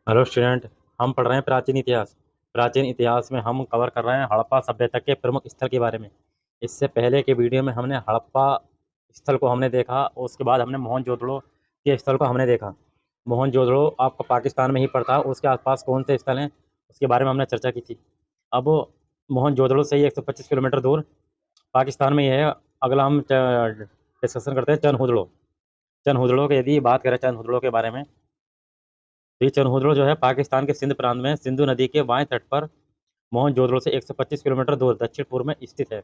Hello student. हम पढ़ रहे हैं प्राचीन इतिहास। प्राचीन इतिहास में हम कवर कर रहे हैं हड़प्पा सभ्यता के प्रमुख स्थल के बारे में। इससे पहले के वीडियो में हमने हड़प्पा स्थल को हमने देखा और उसके बाद हमने मोहनजोदड़ो के स्थल को हमने देखा। मोहनजोदड़ो आपका पाकिस्तान में ही पड़ता है, उसके आसपास कौन से स्थल हैं उसके बारे में हमने चर्चा की थी। अब मोहनजोदड़ो से ही 125 किलोमीटर दूर पाकिस्तान में ही है। अगला हम डिस्कशन करते हैं चनहुदड़ो। चनहुदड़ो की यदि बात करें चनहुदड़ो के बारे में, तो ये चनहुदड़ो जो है पाकिस्तान के सिंध प्रांत में सिंधु नदी के बाएं तट पर मोहनजोदड़ो से 125 किलोमीटर दूर दक्षिण पूर्व में स्थित है।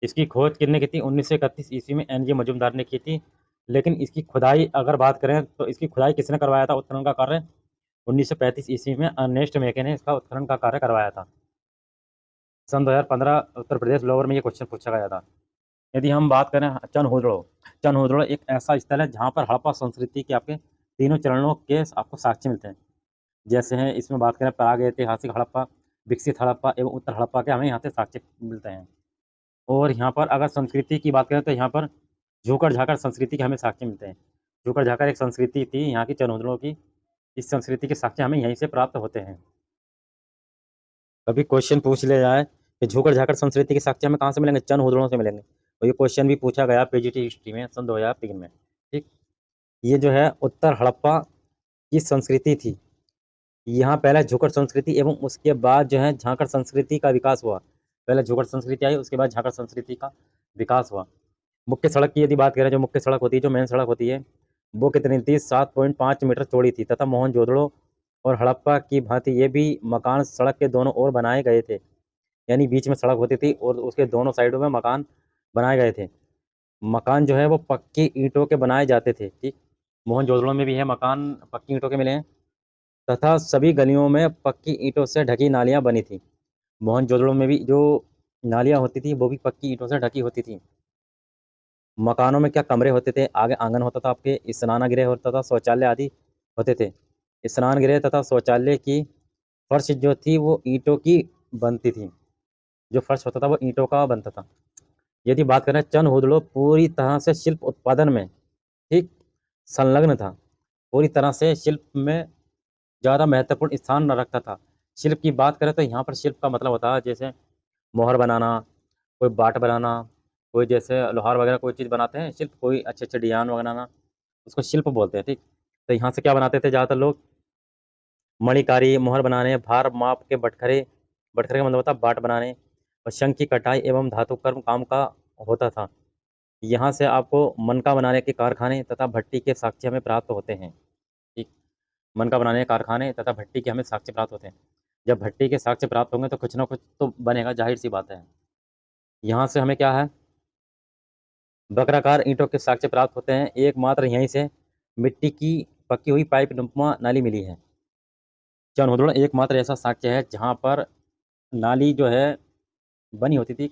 इसकी खोज किसने की थी? 1931 ईस्वी में एन जी मजूमदार ने की थी। लेकिन इसकी खुदाई अगर बात करें तो इसकी खुदाई किसने करवाया था? उत्खनन का कार्य 1935 ईस्वी में अर्नेस्ट मेके ने इसका उत्खनन का कार्य करवाया था। सन 2015 उत्तर प्रदेश लोअर में ये क्वेश्चन पूछा गया था। यदि हम बात करें चनहुदड़ो, चनहुदड़ो एक ऐसा स्थल है जहाँ पर हड़प्पा संस्कृति के आपके तीनों चरणों के आपको साक्ष्य मिलते हैं। जैसे हैं इसमें बात करें प्राग ऐतिहासिक हड़प्पा, विकसित हड़प्पा एवं उत्तर हड़प्पा के हमें यहाँ से साक्ष्य मिलते हैं। और यहाँ पर अगर संस्कृति की बात करें तो यहाँ पर झोकर झाकर संस्कृति के हमें साक्ष्य मिलते हैं। झोकर झाकर एक संस्कृति थी यहाँ की चनहुदड़ो की। इस संस्कृति के साक्ष्य हमें यहीं से प्राप्त होते हैं। कभी क्वेश्चन पूछ ले जाए कि झोकर झाकर संस्कृति के साक्ष्य हमें कहाँ से मिलेंगे? चनहुदड़ो से मिलेंगे। और ये क्वेश्चन भी पूछा गया पीजीटी हिस्ट्री में सन 2003 में। ठीक, ये जो है उत्तर हड़प्पा की संस्कृति थी। यहाँ पहले झोकर संस्कृति एवं उसके बाद जो है झांकड़ संस्कृति का विकास हुआ। पहले झोकर संस्कृति आई, उसके बाद झांकड़ संस्कृति का विकास हुआ। मुख्य सड़क की यदि बात करें, जो मुख्य सड़क होती है, जो मेन सड़क होती है, वो कितनी थी? 7.5 मीटर चौड़ी थी। तथा मोहनजोदड़ो और हड़प्पा की भांति ये भी मकान सड़क के दोनों ओर बनाए गए थे। यानी बीच में सड़क होती थी और उसके दोनों साइडों में मकान बनाए गए थे। मकान जो है वो पक्की ईंटों के बनाए जाते थे। ठीक, मोहनजोदड़ो में भी है मकान पक्की ईंटों के मिले हैं तथा सभी गलियों में पक्की ईंटों से ढकी नालियां बनी थी। मोहनजोदड़ो में भी जो नालियां होती थी वो भी पक्की ईंटों से ढकी होती थी। मकानों में क्या कमरे होते थे? आगे आंगन होता था, आपके स्नानगृह होता था, शौचालय आदि होते थे। स्नानगृह तथा शौचालय की फर्श जो थी वो ईंटों की बनती थी। जो फर्श होता था वो ईंटों का बनता था। यदि बात करें, चनहुदड़ो पूरी तरह से शिल्प उत्पादन में ठीक संलग्न था। पूरी तरह से शिल्प में ज़्यादा महत्वपूर्ण स्थान न रखता था। शिल्प की बात करें तो यहाँ पर शिल्प का मतलब होता है जैसे मोहर बनाना, कोई बाट बनाना, कोई जैसे लोहार वगैरह कोई चीज़ बनाते हैं शिल्प, कोई अच्छे अच्छे डिजाइन बनाना, उसको शिल्प बोलते हैं। ठीक, तो यहाँ से क्या बनाते थे ज़्यादातर लोग? मणिकारी, मोहर बनाने, भार माप के बटखरे, बटखरे का मतलब होता है बाट बनाने, और शंख की कटाई एवं धातु कर्म काम का होता था। यहाँ से आपको मनका बनाने के कारखाने तथा भट्टी के साक्ष्य हमें प्राप्त होते हैं। ठीक, मनका बनाने के कारखाने तथा भट्टी के हमें साक्ष्य प्राप्त होते हैं। जब भट्टी के साक्ष्य प्राप्त होंगे तो कुछ ना कुछ तो बनेगा, जाहिर सी बात है। यहाँ से हमें क्या है? वक्राकार ईंटों के साक्ष्य प्राप्त होते हैं। एकमात्र यहीं से मिट्टी की पकी हुई पाइप नुमा नाली मिली है। चनहुदड़ो एकमात्र ऐसा साक्ष्य है जहाँ पर नाली जो है बनी होती थी,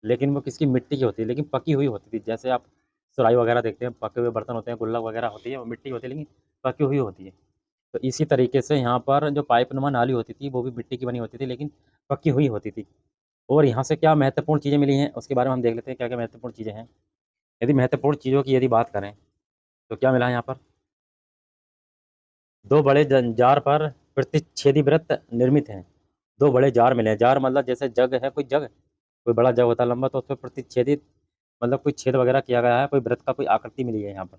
लेकिन वो किसकी? मिट्टी की होती है, लेकिन पकी हुई होती थी। जैसे आप सुराही वगैरह देखते हैं, पके हुए बर्तन होते हैं, गुल्लक वगैरह होती है, वो मिट्टी होती है लेकिन पकी हुई होती है। तो इसी तरीके से यहाँ पर जो पाइप नुमा नाली होती थी वो भी मिट्टी की बनी होती थी लेकिन पकी हुई होती थी। और यहाँ से क्या महत्वपूर्ण चीज़ें मिली हैं उसके बारे में हम देख लेते हैं, क्या क्या महत्वपूर्ण चीज़ें हैं। यदि महत्वपूर्ण चीज़ों की यदि बात करें तो क्या मिला है यहाँ पर? दो बड़े जार पर प्रतिच्छेदी व्रत निर्मित हैं। दो बड़े जार मिले हैं। जार मतलब जैसे जग है, कोई जग, कोई बड़ा जग होता है लंबा, तो उसमें प्रतिच्छेदित मतलब कोई छेद वगैरह किया गया है, कोई व्रत का कोई आकृति मिली है यहाँ पर।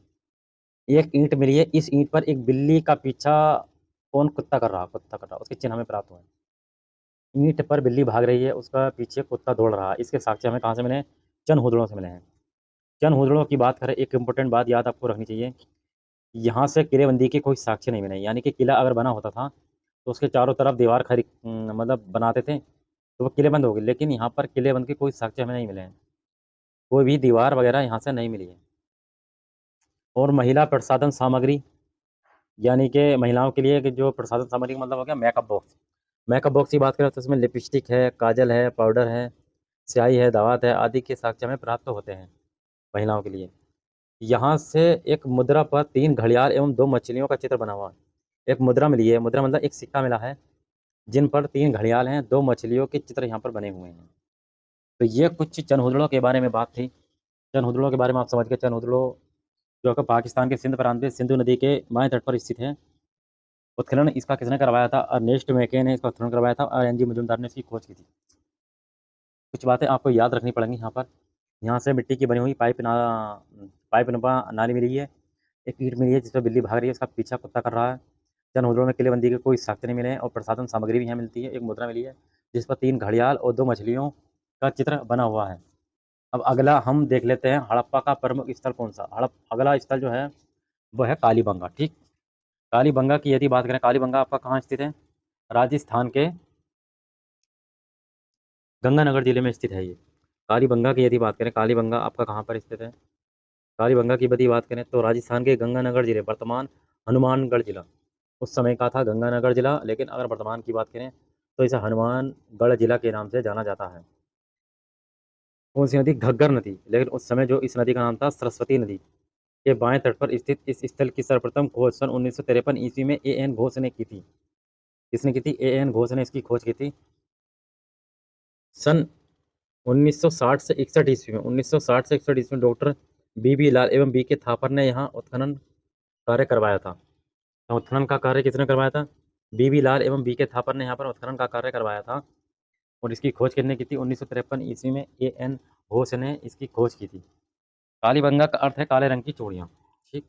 एक ईंट मिली है। इस ईंट पर एक बिल्ली का पीछा कौन? कुत्ता कर रहा, कुत्ता कर रहा, उसके चिन्ह हमें प्राप्त हुए हैं। ईंट पर बिल्ली भाग रही है, उसका पीछे कुत्ता दौड़ रहा है। इसके साक्ष्य हमें कहाँ से मिले हैं? चनहुदड़ो से मिले हैं। चनहुदड़ो की बात करें, एक इंपॉर्टेंट बात याद आपको रखनी चाहिए। यहाँ से किलेबंदी के कोई साक्ष्य नहीं मिले। यानी कि किला अगर बना होता था तो उसके चारों तरफ दीवार खड़ी मतलब बनाते थे तो वो किलेबंद हो गई, लेकिन यहाँ पर किलेबंद के कोई साक्ष्य हमें नहीं मिले हैं। कोई भी दीवार वगैरह यहाँ से नहीं मिली है। और महिला प्रसाधन सामग्री, यानी कि महिलाओं के लिए कि जो प्रसाधन सामग्री का मतलब हो गया मेकअप बॉक्स। मेकअप बॉक्स की बात करें तो उसमें लिपस्टिक है, काजल है, पाउडर है, स्याही है, दावत है आदि के साक्ष्य हमें प्राप्त होते हैं महिलाओं के लिए। यहाँ से एक मुद्रा पर 3 घड़ियाल एवं 2 मछलियों का चित्र बना हुआ है। एक मुद्रा मिली है, मुद्रा मतलब एक सिक्का मिला है जिन पर 3 घड़ियाल हैं, 2 मछलियों के चित्र यहाँ पर बने हुए हैं। तो ये कुछ चनहुदड़ो के बारे में बात थी। चनहुदड़ो के बारे में आप समझ गए। चनहुदड़ो जो है पाकिस्तान के सिंध प्रांत में सिंधु नदी के बाएं तट पर स्थित है। उत्खनन इसका किसने करवाया था? अर्नेस्ट मैके ने इसका उत्खनन करवाया था और एन.जी. मुजुमदार ने इसकी खोज की थी। कुछ बातें आपको याद रखनी पड़ेंगी यहाँ पर। यहाँ से मिट्टी की बनी हुई पाइप नाली मिली है। एक ईंट मिली है जिस पर बिल्ली भाग रही है, उसका पीछा कुत्ता कर रहा है। जनहोदड़ों में किलेबंदी के कोई साक्ष्य नहीं मिले हैं और प्रसाधन सामग्री भी यहाँ मिलती है। एक मुद्रा मिली है जिस पर 3 घड़ियाल और 2 मछलियों का चित्र बना हुआ है। अब अगला हम देख लेते हैं हड़प्पा का प्रमुख स्थल कौन सा। अगला स्थल जो है वो है कालीबंगा। ठीक, कालीबंगा की यदि बात करें, कालीबंगा आपका कहाँ स्थित है? राजस्थान के गंगानगर जिले में स्थित है ये। कालीबंगा की यदि बात करें, कालीबंगा आपका कहाँ पर स्थित है? कालीबंगा की यदि बात करें तो राजस्थान के गंगानगर जिले, वर्तमान हनुमानगढ़ जिला, उस समय का था गंगानगर जिला, लेकिन अगर वर्तमान की बात करें तो इसे हनुमानगढ़ जिला के नाम से जाना जाता है। कौन सी नदी? घग्गर नदी। लेकिन उस समय जो इस नदी का नाम था सरस्वती नदी। के बाएं तट पर स्थित इस स्थल की सर्वप्रथम खोज सन 1953 ईस्वी में ए.एन. घोष ने की थी। किसने की थी? ए.एन. घोष ने इसकी खोज की थी सन 1960 से 61 ईस्वी में। 1960 से 61 ईस्वी में डॉक्टर बी लाल एवं बी के थापर ने यहाँ उत्खनन कार्य करवाया था। तो उत्खनन का कार्य किसने करवाया था? बी लाल एवं बी के थापर ने यहाँ पर उत्खनन का कार्य करवाया था और इसकी खोज किसने की थी? 1953 ईस्वी में ए.एन. घोष ने इसकी खोज की थी। कालीबंगा का अर्थ है काले रंग की चूड़ियाँ। ठीक,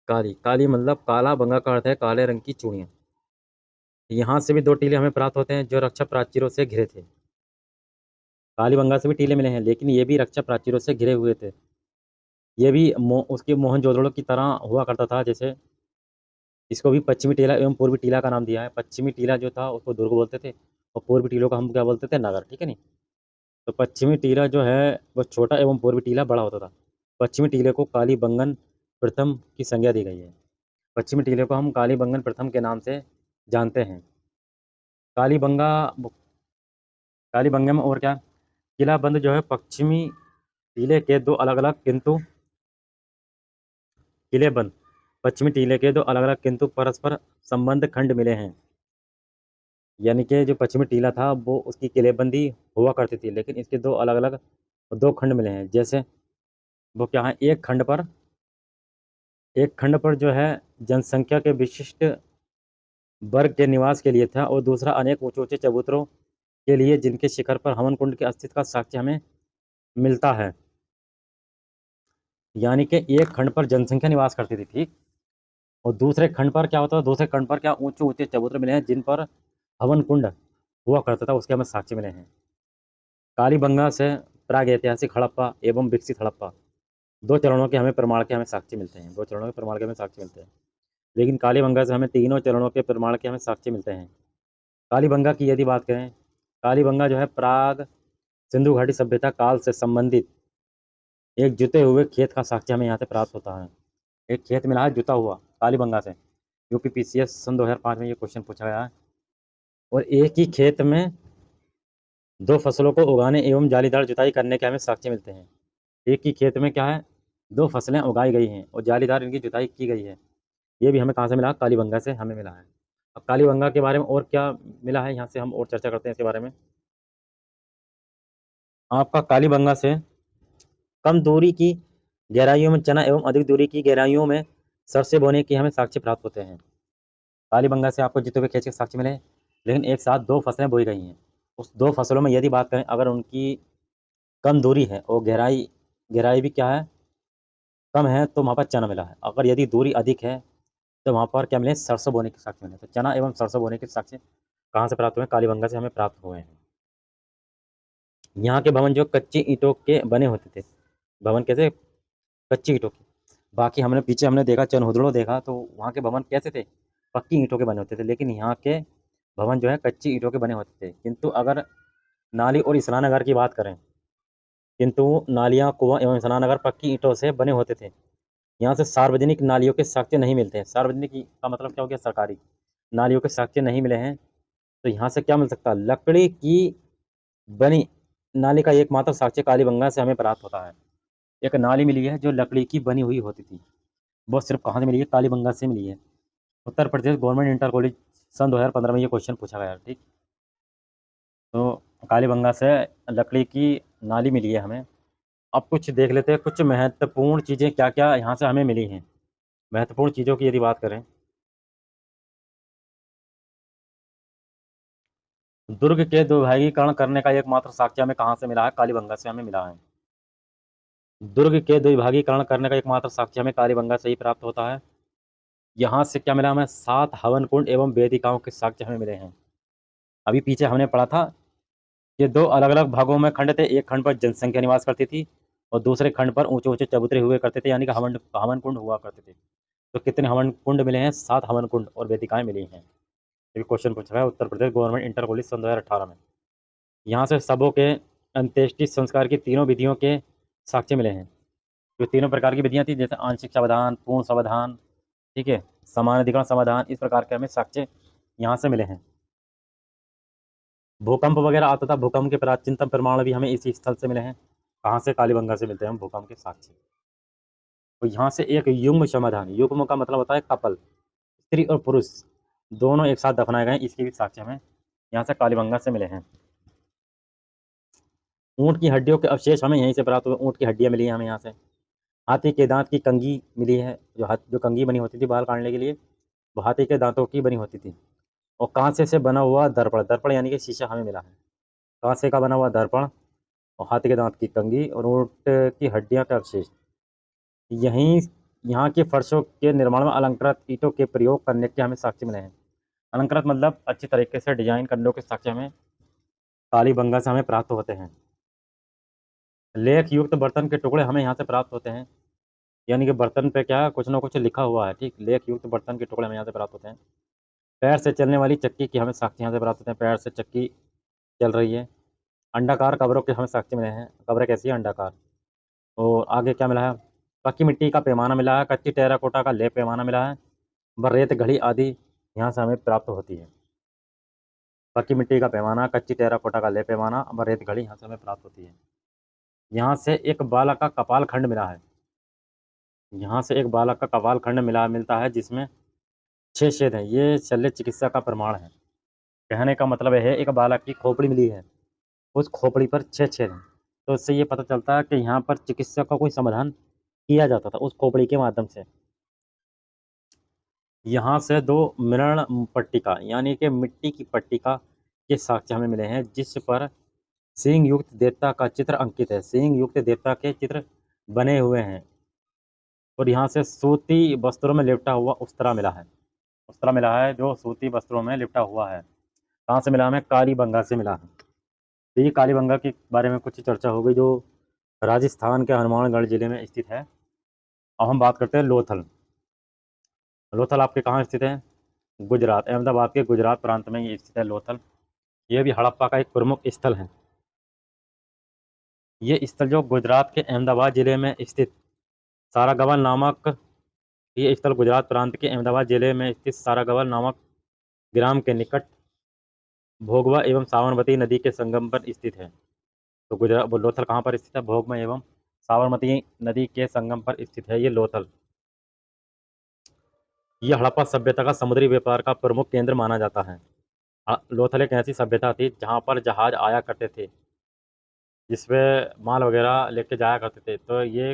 काली काली मतलब काला, बंगा का अर्थ है काले रंग की चूड़ियाँ। यहाँ से भी 2 टीले हमें प्राप्त होते हैं जो रक्षा प्राचीरों से घिरे थे। कालीबंगा से भी टीले मिले हैं, लेकिन ये भी रक्षा प्राचीरों से घिरे हुए थे। ये भी उसके मोहनजोदड़ो की तरह हुआ करता था। जैसे इसको भी पश्चिमी टीला एवं पूर्वी टीला का नाम दिया है। पश्चिमी टीला जो था उसको दुर्ग बोलते थे और पूर्वी टीलों को हम क्या बोलते थे? नगर। ठीक है नहीं? तो पश्चिमी टीला जो है वो छोटा एवं पूर्वी टीला बड़ा होता था। पश्चिमी टीले को कालीबंगन प्रथम की संज्ञा दी गई है। पश्चिमी टीले को हम कालीबंगन प्रथम के नाम से जानते हैं। कालीबंगा कालीबंगा में और क्या? किलाबंद जो है पश्चिमी टीले के 2 अलग-अलग किंतु किलेबंद पश्चिमी टीले के 2 अलग-अलग किंतु परस्पर संबंध खंड मिले हैं। यानी कि जो पश्चिमी टीला था वो उसकी किलेबंदी हुआ करती थी, लेकिन इसके 2 अलग-अलग 2 खंड मिले हैं। जैसे वो क्या है? एक खंड पर जो है जनसंख्या के विशिष्ट वर्ग के निवास के लिए था और दूसरा अनेक ऊंचे-ऊंचे चबूतरों के लिए जिनके शिखर पर हवन कुंड के अस्तित्व का साक्ष्य हमें मिलता है। यानी कि एक खंड पर जनसंख्या निवास करती थी। ठीक, और दूसरे खंड पर क्या होता है? दूसरे खंड पर क्या ऊंचे ऊंचे चबूतरे मिले हैं जिन पर हवन कुंड हुआ करता था, उसके हमें साक्ष्य मिले हैं। कालीबंगा से प्राग ऐतिहासिक हड़प्पा एवं विकसित हड़प्पा 2 चरणों के हमें प्रमाण के हमें साक्ष्य मिलते हैं। 2 चरणों के प्रमाण के हमें साक्ष्य मिलते हैं, लेकिन कालीबंगा से हमें तीनों चरणों के प्रमाण के हमें साक्ष्य मिलते हैं। कालीबंगा की यदि बात करें, कालीबंगा जो है प्राग सिंधु घाटी सभ्यता काल से संबंधित एक जुते हुए खेत का साक्ष्य हमें यहाँ से प्राप्त होता है। एक खेत मिला है जुता हुआ कालीबंगा से। यूपीपीसीएस सन 2005 में ये क्वेश्चन पूछा गया है। और एक ही खेत में 2 फसलों को उगाने एवं जालीदार जुताई करने के हमें साक्ष्य मिलते हैं। एक ही खेत में क्या है? 2 फसलें उगाई गई हैं और जालीदार इनकी जुताई की गई है। ये भी हमें कहाँ से मिला? कालीबंगा से हमें मिला है। अब कालीबंगा के बारे में और क्या मिला है, यहाँ से हम और चर्चा करते हैं इसके बारे में। आपका कालीबंगा से कम दूरी की गहराइयों में चना एवं अधिक दूरी की गहराइयों में सरसों बोने के हमें साक्ष्य प्राप्त होते हैं। कालीबंगा से आपको जितने हुए खेत के साक्ष्य मिले, लेकिन एक साथ 2 फसलें बोई गई हैं। उस 2 फसलों में यदि बात करें, अगर उनकी कम दूरी है और गहराई गहराई भी क्या है? कम है, तो वहाँ पर चना मिला है। अगर यदि दूरी अधिक है तो वहाँ पर क्या मिले? सरसों बोने के साक्ष्य मिले। तो चना एवं सरसों बोने के साक्ष्य कहाँ से प्राप्त हुए? कालीबंगा से हमें प्राप्त हुए हैं। यहाँ के भवन जो कच्ची ईंटों के बने होते थे। भवन कैसे? कच्ची ईंटों के। बाकी हमने पीछे हमने देखा चनहुदड़ो देखा तो वहाँ के भवन कैसे थे? पक्की ईंटों के बने होते थे, लेकिन यहाँ के भवन जो है कच्ची ईंटों के बने होते थे। किंतु अगर नाली और स्नानागार की बात करें, किंतु नालियाँ, कुआँ एवं स्नानागार पक्की ईंटों से बने होते थे। यहाँ से सार्वजनिक नालियों के साक्ष्य नहीं मिलते हैं। सार्वजनिक का मतलब क्या हो गया? सरकारी नालियों के साक्ष्य नहीं मिले हैं। तो यहाँ से क्या मिल सकता है? लकड़ी की बनी नाली का एकमात्र साक्ष्य कालीबंगा से हमें प्राप्त होता है। एक नाली मिली है जो लकड़ी की बनी हुई होती थी, वो सिर्फ कहाँ से मिली है? कालीबंगा से मिली है। उत्तर प्रदेश गवर्नमेंट इंटर कॉलेज सन 2015 में ये क्वेश्चन पूछा गया। ठीक, तो कालीबंगा से लकड़ी की नाली मिली है हमें। अब कुछ देख लेते हैं कुछ महत्वपूर्ण चीज़ें क्या क्या यहाँ से हमें मिली हैं। महत्वपूर्ण चीज़ों की यदि बात करें दुर्ग के द्विभागीकरण करने का एकमात्र साक्ष्य हमें कहाँ से मिला है? कालीबंगा से हमें मिला है। दुर्ग के द्विभागीकरण करने का एकमात्र साक्ष्य हमें कालीबंगा से ही प्राप्त होता है। यहाँ से क्या मिला हमें? 7 हवन कुंड एवं वेदिकाओं के साक्ष्य हमें मिले हैं। अभी पीछे हमने पढ़ा था कि 2 अलग-अलग भागों में खंड थे। एक खंड पर जनसंख्या निवास करती थी और दूसरे खंड पर ऊँचे-ऊँचे चबूतरे हुए करते थे, यानी कि हवन हवन कुंड हुआ करते थे। तो कितने हवन कुंड मिले हैं? 7 हवन कुंड और वेदिकाएँ मिली हैं। ये क्वेश्चन पूछा है उत्तर प्रदेश गवर्नमेंट इंटर कॉलेज सन 2018 में। यहाँ से शवों के अंत्येष्टि संस्कार की तीनों विधियों के साक्ष्य मिले हैं। जो तीनों प्रकार की विधियाँ थी, जैसे आंशिक समाधान, पूर्ण समाधान, ठीक है, समान अधिकरण समाधान, इस प्रकार के हमें साक्ष्य यहाँ से मिले हैं। भूकंप वगैरह आता था, भूकंप के प्राचीनतम प्रमाण भी हमें इसी स्थल से मिले हैं। कहाँ से? कालीबंगा से मिलते हैं भूकंप के साक्ष्य। तो यहाँ से एक युग्म समाधान, युग्म का मतलब होता है कपल, स्त्री और पुरुष दोनों एक साथ दफनाए गए, इसके भी साक्ष्य हमें यहाँ से कालीबंगा से मिले हैं। ऊँट की हड्डियों के अवशेष हमें यहीं से प्राप्त हुए। ऊँट की हड्डियाँ मिली हैं हमें यहाँ से। हाथी के दांत की कंघी मिली है, जो कंघी बनी होती थी बाल काटने के लिए, वो हाथी के दांतों की बनी होती थी। और कांसे से बना हुआ दर्पण, दर्पण यानी कि शीशा हमें मिला है। कांसे का बना हुआ दर्पण और हाथी के दांत की कंघी और ऊँट की हड्डियाँ का अवशेष। यहीं यहाँ के फर्शों के निर्माण में अलंकृत ईंटों के प्रयोग करने के हमें साक्ष्य मिले हैं। अलंकृत मतलब अच्छी तरीके से डिजाइन करने के साक्ष्य हमें कालीबंगा से हमें प्राप्त होते हैं। लेख युक्त बर्तन के टुकड़े हमें यहाँ से प्राप्त होते हैं, यानी कि बर्तन पे क्या कुछ ना कुछ लिखा हुआ है, ठीक। लेख युक्त बर्तन के टुकड़े हमें यहाँ से प्राप्त होते हैं। पैर से चलने वाली चक्की की हमें साक्ष्य यहाँ से प्राप्त होते हैं। पैर से चक्की चल रही है। अंडाकार कब्रों के हमें साक्ष्य मिले हैं। कब्रें कैसी है? अंडाकार। और आगे क्या मिला है? पक्की मिट्टी का पैमाना मिला है, कच्ची टेराकोटा का लेप पैमाना मिला है, व रेत घड़ी आदि यहाँ से हमें प्राप्त होती है। पक्की मिट्टी का पैमाना, कच्ची टेराकोटा का लेप पैमाना व रेत घड़ी यहाँ से हमें प्राप्त होती है। यहाँ से एक बालक का कपाल खंड मिला है। यहाँ से एक बालक का कपाल खंड मिलता है, जिसमें 6 छेद हैं। ये शल्य चिकित्सा का प्रमाण है। कहने का मतलब है एक बालक की खोपड़ी मिली है, उस खोपड़ी पर 6 छेद हैं। तो इससे ये पता चलता है कि यहाँ पर चिकित्सा का कोई समाधान किया जाता था उस खोपड़ी के माध्यम से। यहाँ से 2 मृण पट्टिका यानी कि मिट्टी की पट्टिका के साक्ष्य हमें मिले हैं, जिस पर सींग युक्त देवता का चित्र अंकित है। सींग युक्त देवता के चित्र बने हुए हैं। और यहाँ से सूती वस्त्रों में लिपटा हुआ उस्तरा मिला है। उस्तरा मिला है जो सूती वस्त्रों में लिपटा हुआ है। कहाँ से मिला? हमें कालीबंगा से मिला है। तो ये कालीबंगा के बारे में कुछ चर्चा हो गई, जो राजस्थान के हनुमानगढ़ जिले में स्थित है। अब हम बात करते हैं लोथल। लोथल आपके कहाँ स्थित है? गुजरात, अहमदाबाद के गुजरात प्रांत में ये स्थित है लोथल। ये भी हड़प्पा का एक प्रमुख स्थल है। ये स्थल जो गुजरात के अहमदाबाद जिले में स्थित सारागवल नामक, ये स्थल गुजरात प्रांत के अहमदाबाद जिले में स्थित सारागवल नामक ग्राम के निकट भोगवा एवं साबरमती नदी के संगम पर स्थित है। तो गुजरात वो लोथल कहाँ पर स्थित है? भोगवा एवं साबरमती नदी के संगम पर स्थित है ये लोथल। ये हड़प्पा सभ्यता का समुद्री व्यापार का प्रमुख केंद्र माना जाता है। लोथल एक ऐसी सभ्यता थी जहाँ पर जहाज आया करते थे, जिसमें माल वगैरह लेके जाया करते थे। तो ये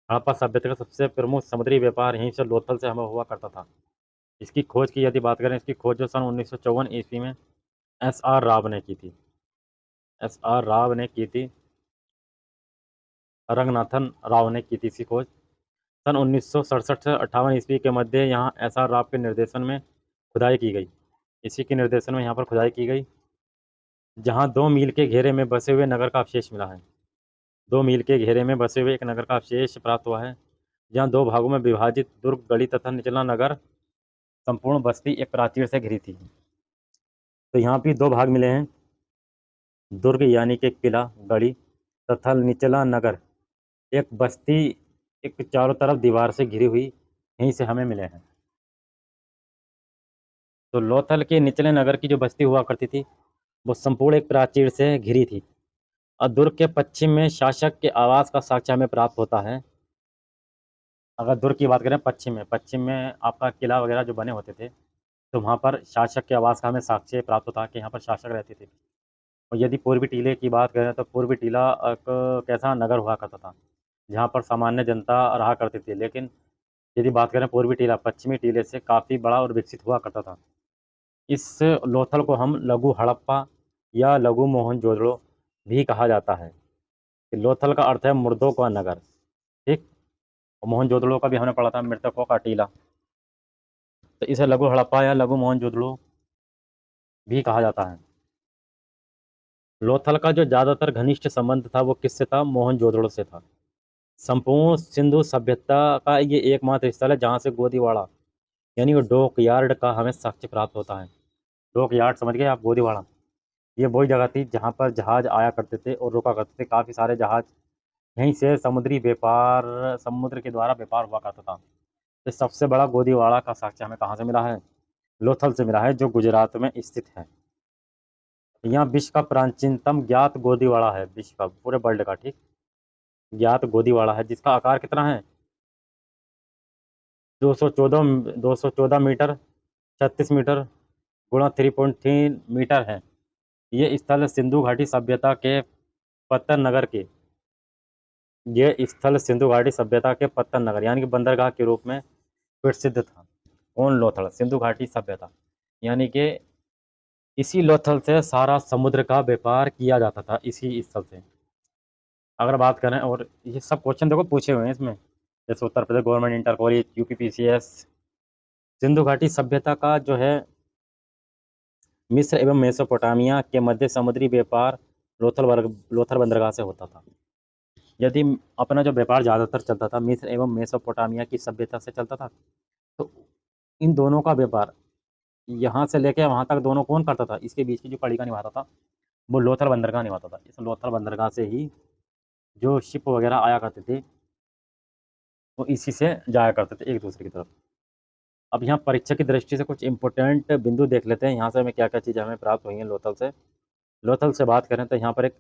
हड़प्पा सभ्यता का सबसे प्रमुख समुद्री व्यापार यहीं से लोथल से हमें हुआ करता था। इसकी खोज की यदि बात करें, इसकी खोज जो सन 1954 ईस्वी में एस.आर. राव ने की थी। एस.आर. राव ने की थी, रंगनाथन राव ने की थी इसकी खोज। सन 1967 से 58 ईस्वी के मध्य यहाँ एस.आर. राव के निर्देशन में खुदाई की गई। इसी के निर्देशन में यहाँ पर खुदाई की गई, जहाँ 2 मील के घेरे में बसे हुए नगर का अवशेष मिला है। 2 मील के घेरे में बसे हुए एक नगर का अवशेष प्राप्त हुआ है, जहाँ 2 भागों में विभाजित दुर्ग, गढ़ी तथा निचला नगर, संपूर्ण बस्ती एक प्राचीर से घिरी थी। तो यहाँ भी 2 भाग मिले हैं, दुर्ग यानी कि किला, गढ़ी तथा निचला नगर एक बस्ती, एक चारों तरफ दीवार से घिरी हुई, यहीं से हमें मिले हैं। तो लोथल के निचले नगर की जो बस्ती हुआ करती थी, वो संपूर्ण एक प्राचीर से घिरी थी। और दुर्ग के पश्चिम में शासक के आवास का साक्ष्य हमें प्राप्त होता है। अगर दुर्ग की बात करें पश्चिम में आपका किला वगैरह जो बने होते थे, तो वहाँ पर शासक के आवास का हमें साक्ष्य प्राप्त होता है कि यहाँ पर शासक रहते थे। और यदि पूर्वी टीले की बात करें, तो पूर्वी टीला एक कैसा नगर हुआ करता था, जहाँ पर सामान्य जनता रहा करती थी। लेकिन यदि बात करें पूर्वी टीला पश्चिमी टीले से काफ़ी बड़ा और विकसित हुआ करता था। इस लोथल को हम लघु हड़प्पा या लघु मोहनजोदड़ो भी कहा जाता है। लोथल का अर्थ है मुर्दों का नगर, ठीक। और मोहनजोदड़ो का भी हमने पढ़ा था, मृतकों का टीला। तो इसे लघु हड़प्पा या लघु मोहनजोदड़ो भी कहा जाता है। लोथल का जो ज़्यादातर घनिष्ठ संबंध था वो किससे था? मोहनजोदड़ो से था। संपूर्ण सिंधु सभ्यता का ये एकमात्र स्थल है जहाँ से गोदीवाड़ा यानी वो डॉक यार्ड का हमें साक्ष्य प्राप्त होता है। डॉक यार्ड समझ गए आप? गोदीवाड़ा ये वही जगह थी जहाँ पर जहाज आया करते थे और रुका करते थे। काफ़ी सारे जहाज यहीं से समुद्री व्यापार, समुद्र के द्वारा व्यापार हुआ करता था। तो सबसे बड़ा गोदीवाड़ा का साक्ष्य हमें कहाँ से मिला है? लोथल से मिला है, जो गुजरात में स्थित है। यहाँ विश्व का प्राचीनतम ज्ञात गोदीवाड़ा है, विश्व का, पूरे वर्ल्ड का, ठीक, ज्ञात गोदीवाड़ा है, जिसका आकार कितना है? 214 मीटर, 36 मीटर गुणा 3.3 मीटर है। ये स्थल सिंधु घाटी सभ्यता के पत्तन नगर के ये स्थल सिंधु घाटी सभ्यता के पत्तन नगर यानी कि बंदरगाह के रूप में प्रसिद्ध था। कौन? लोथल, सिंधु घाटी सभ्यता। यानी कि इसी लोथल से सारा समुद्र का व्यापार किया जाता था, इसी स्थल से। अगर बात करें, और ये सब क्वेश्चन देखो पूछे हुए हैं इसमें, जैसे Uttar Pradesh government inter college, UPPCS. Sindhu घाटी सभ्यता का जो है मिस्र एवं मेसोपोटामिया के मध्य समुद्री व्यापार लोथल बंदरगाह से होता था। यदि अपना जो व्यापार ज़्यादातर चलता था मिस्र एवं मेसोपोटामिया की सभ्यता से चलता था, तो इन दोनों का व्यापार यहाँ से लेके वहाँ तक दोनों कौन करता था? इसके बीच की जो कड़ी का निभाता था वो लोथल बंदरगाह निभाता था। इस लोथल बंदरगाह से ही जो शिप वगैरह आया करते थे वो इसी से जाया करते थे एक दूसरे की तरफ। अब यहाँ परीक्षा की दृष्टि से कुछ इंपॉर्टेंट बिंदु देख लेते हैं, यहाँ से हमें क्या क्या चीज़ें हमें प्राप्त हुई हैं लोथल से। लोथल से बात करें तो यहाँ पर एक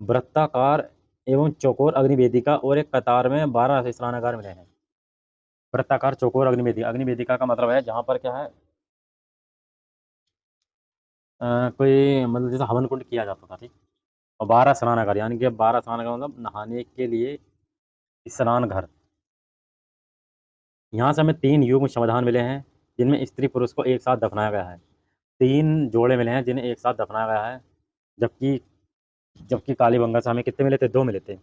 वृत्ताकार एवं चौकोर अग्निवेदिका और एक कतार में 12 स्नानागार मिले हैं। वृत्ताकार, चौकोर, अग्निवेदिका। अग्निवेदिका का मतलब है जहाँ पर क्या है, कोई मतलब जैसे हवन कुंड किया जाता था, ठीक। और 12 स्नानागार यानी कि 12 स्नानागार मतलब नहाने के लिए स्नान घर। यहाँ से हमें 3 युग्म समाधान मिले हैं जिनमें स्त्री पुरुष को एक साथ दफनाया गया है। 3 जोड़े मिले हैं जिन्हें एक साथ दफनाया गया है। जबकि जबकि कालीबंगा से हमें कितने मिले थे? 2 मिले थे।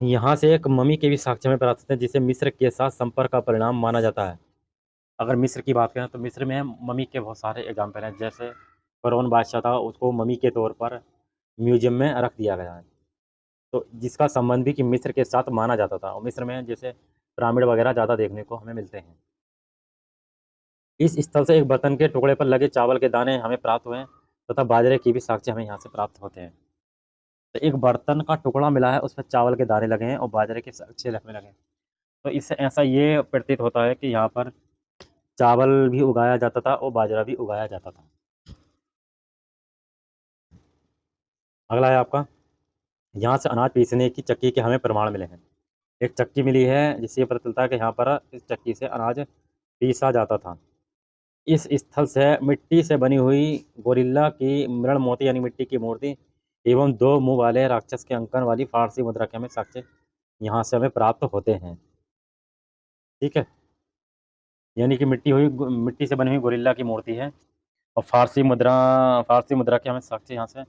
यहाँ से एक मम्मी के भी साक्ष्य में प्राप्त होते हैं जिसे मिस्र के साथ संपर्क का परिणाम माना जाता है। अगर मिस्र की बात करें तो मिस्र में मम्मी के बहुत सारे एग्जाम्पल हैं। जैसे फ़िरौन बादशाह था, उसको मम्मी के तौर पर म्यूजियम में रख दिया गया है, तो जिसका संबंध भी कि मिस्र के साथ माना जाता था। और मिस्र में जैसे पिरामिड वगैरह ज़्यादा देखने को हमें मिलते हैं। इस स्थल से एक बर्तन के टुकड़े पर लगे चावल के दाने हमें प्राप्त हुए हैं तथा बाजरे की भी साक्ष्य हमें यहाँ से प्राप्त होते हैं। तो एक बर्तन का टुकड़ा मिला है, उसमें चावल के दाने लगे हैं और बाजरे के साक्ष्य में लगे हैं। तो इससे ऐसा ये प्रतीत होता है कि यहाँ पर चावल भी उगाया जाता था और बाजरा भी उगाया जाता था। अगला है आपका, यहाँ से अनाज पीसने की चक्की के हमें प्रमाण मिले हैं। एक चक्की मिली है जिससे ये पता चलता है कि यहाँ पर इस चक्की से अनाज पीसा जाता था। इस स्थल से मिट्टी से बनी हुई गोरिल्ला की मृण मोती यानी मिट्टी की मूर्ति एवं 2 मुंह वाले राक्षस के अंकन वाली फारसी मुद्रा के हमें साक्ष्य यहाँ से हमें प्राप्त होते हैं, ठीक है। यानी कि मिट्टी से बनी हुई गोरिल्ला की मूर्ति है और फारसी मुद्रा के हमें साक्ष्य यहाँ से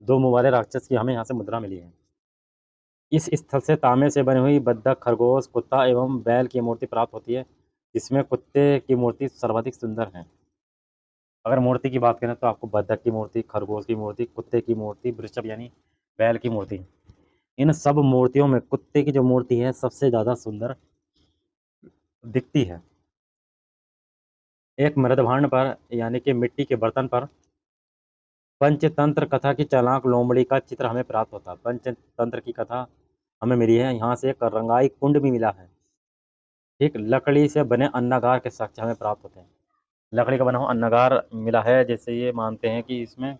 2 मुंह वाले राक्षस की हमें यहाँ से मुद्रा मिली है। इस स्थल से तांबे से बनी हुई बत्तख, खरगोश, कुत्ता एवं बैल की मूर्ति प्राप्त होती है, जिसमें कुत्ते की मूर्ति सर्वाधिक सुंदर है। अगर मूर्ति की बात करें तो आपको बत्तख की मूर्ति, खरगोश की मूर्ति, कुत्ते की मूर्ति, वृषभ यानी बैल की मूर्ति, इन सब मूर्तियों में कुत्ते की जो मूर्ति है सबसे ज़्यादा सुंदर दिखती है। एक मृदभांड पर यानी कि मिट्टी के बर्तन पर पंचतंत्र कथा की चालाक लोमड़ी का चित्र हमें प्राप्त होता है। पंचतंत्र की कथा हमें मिली है। यहाँ से एक रंगाई कुंड भी मिला है, ठीक। लकड़ी से बने अन्नागार के साक्ष्य हमें प्राप्त होते हैं। लकड़ी का बना हुआ अन्नागार मिला है, जैसे ये मानते हैं कि इसमें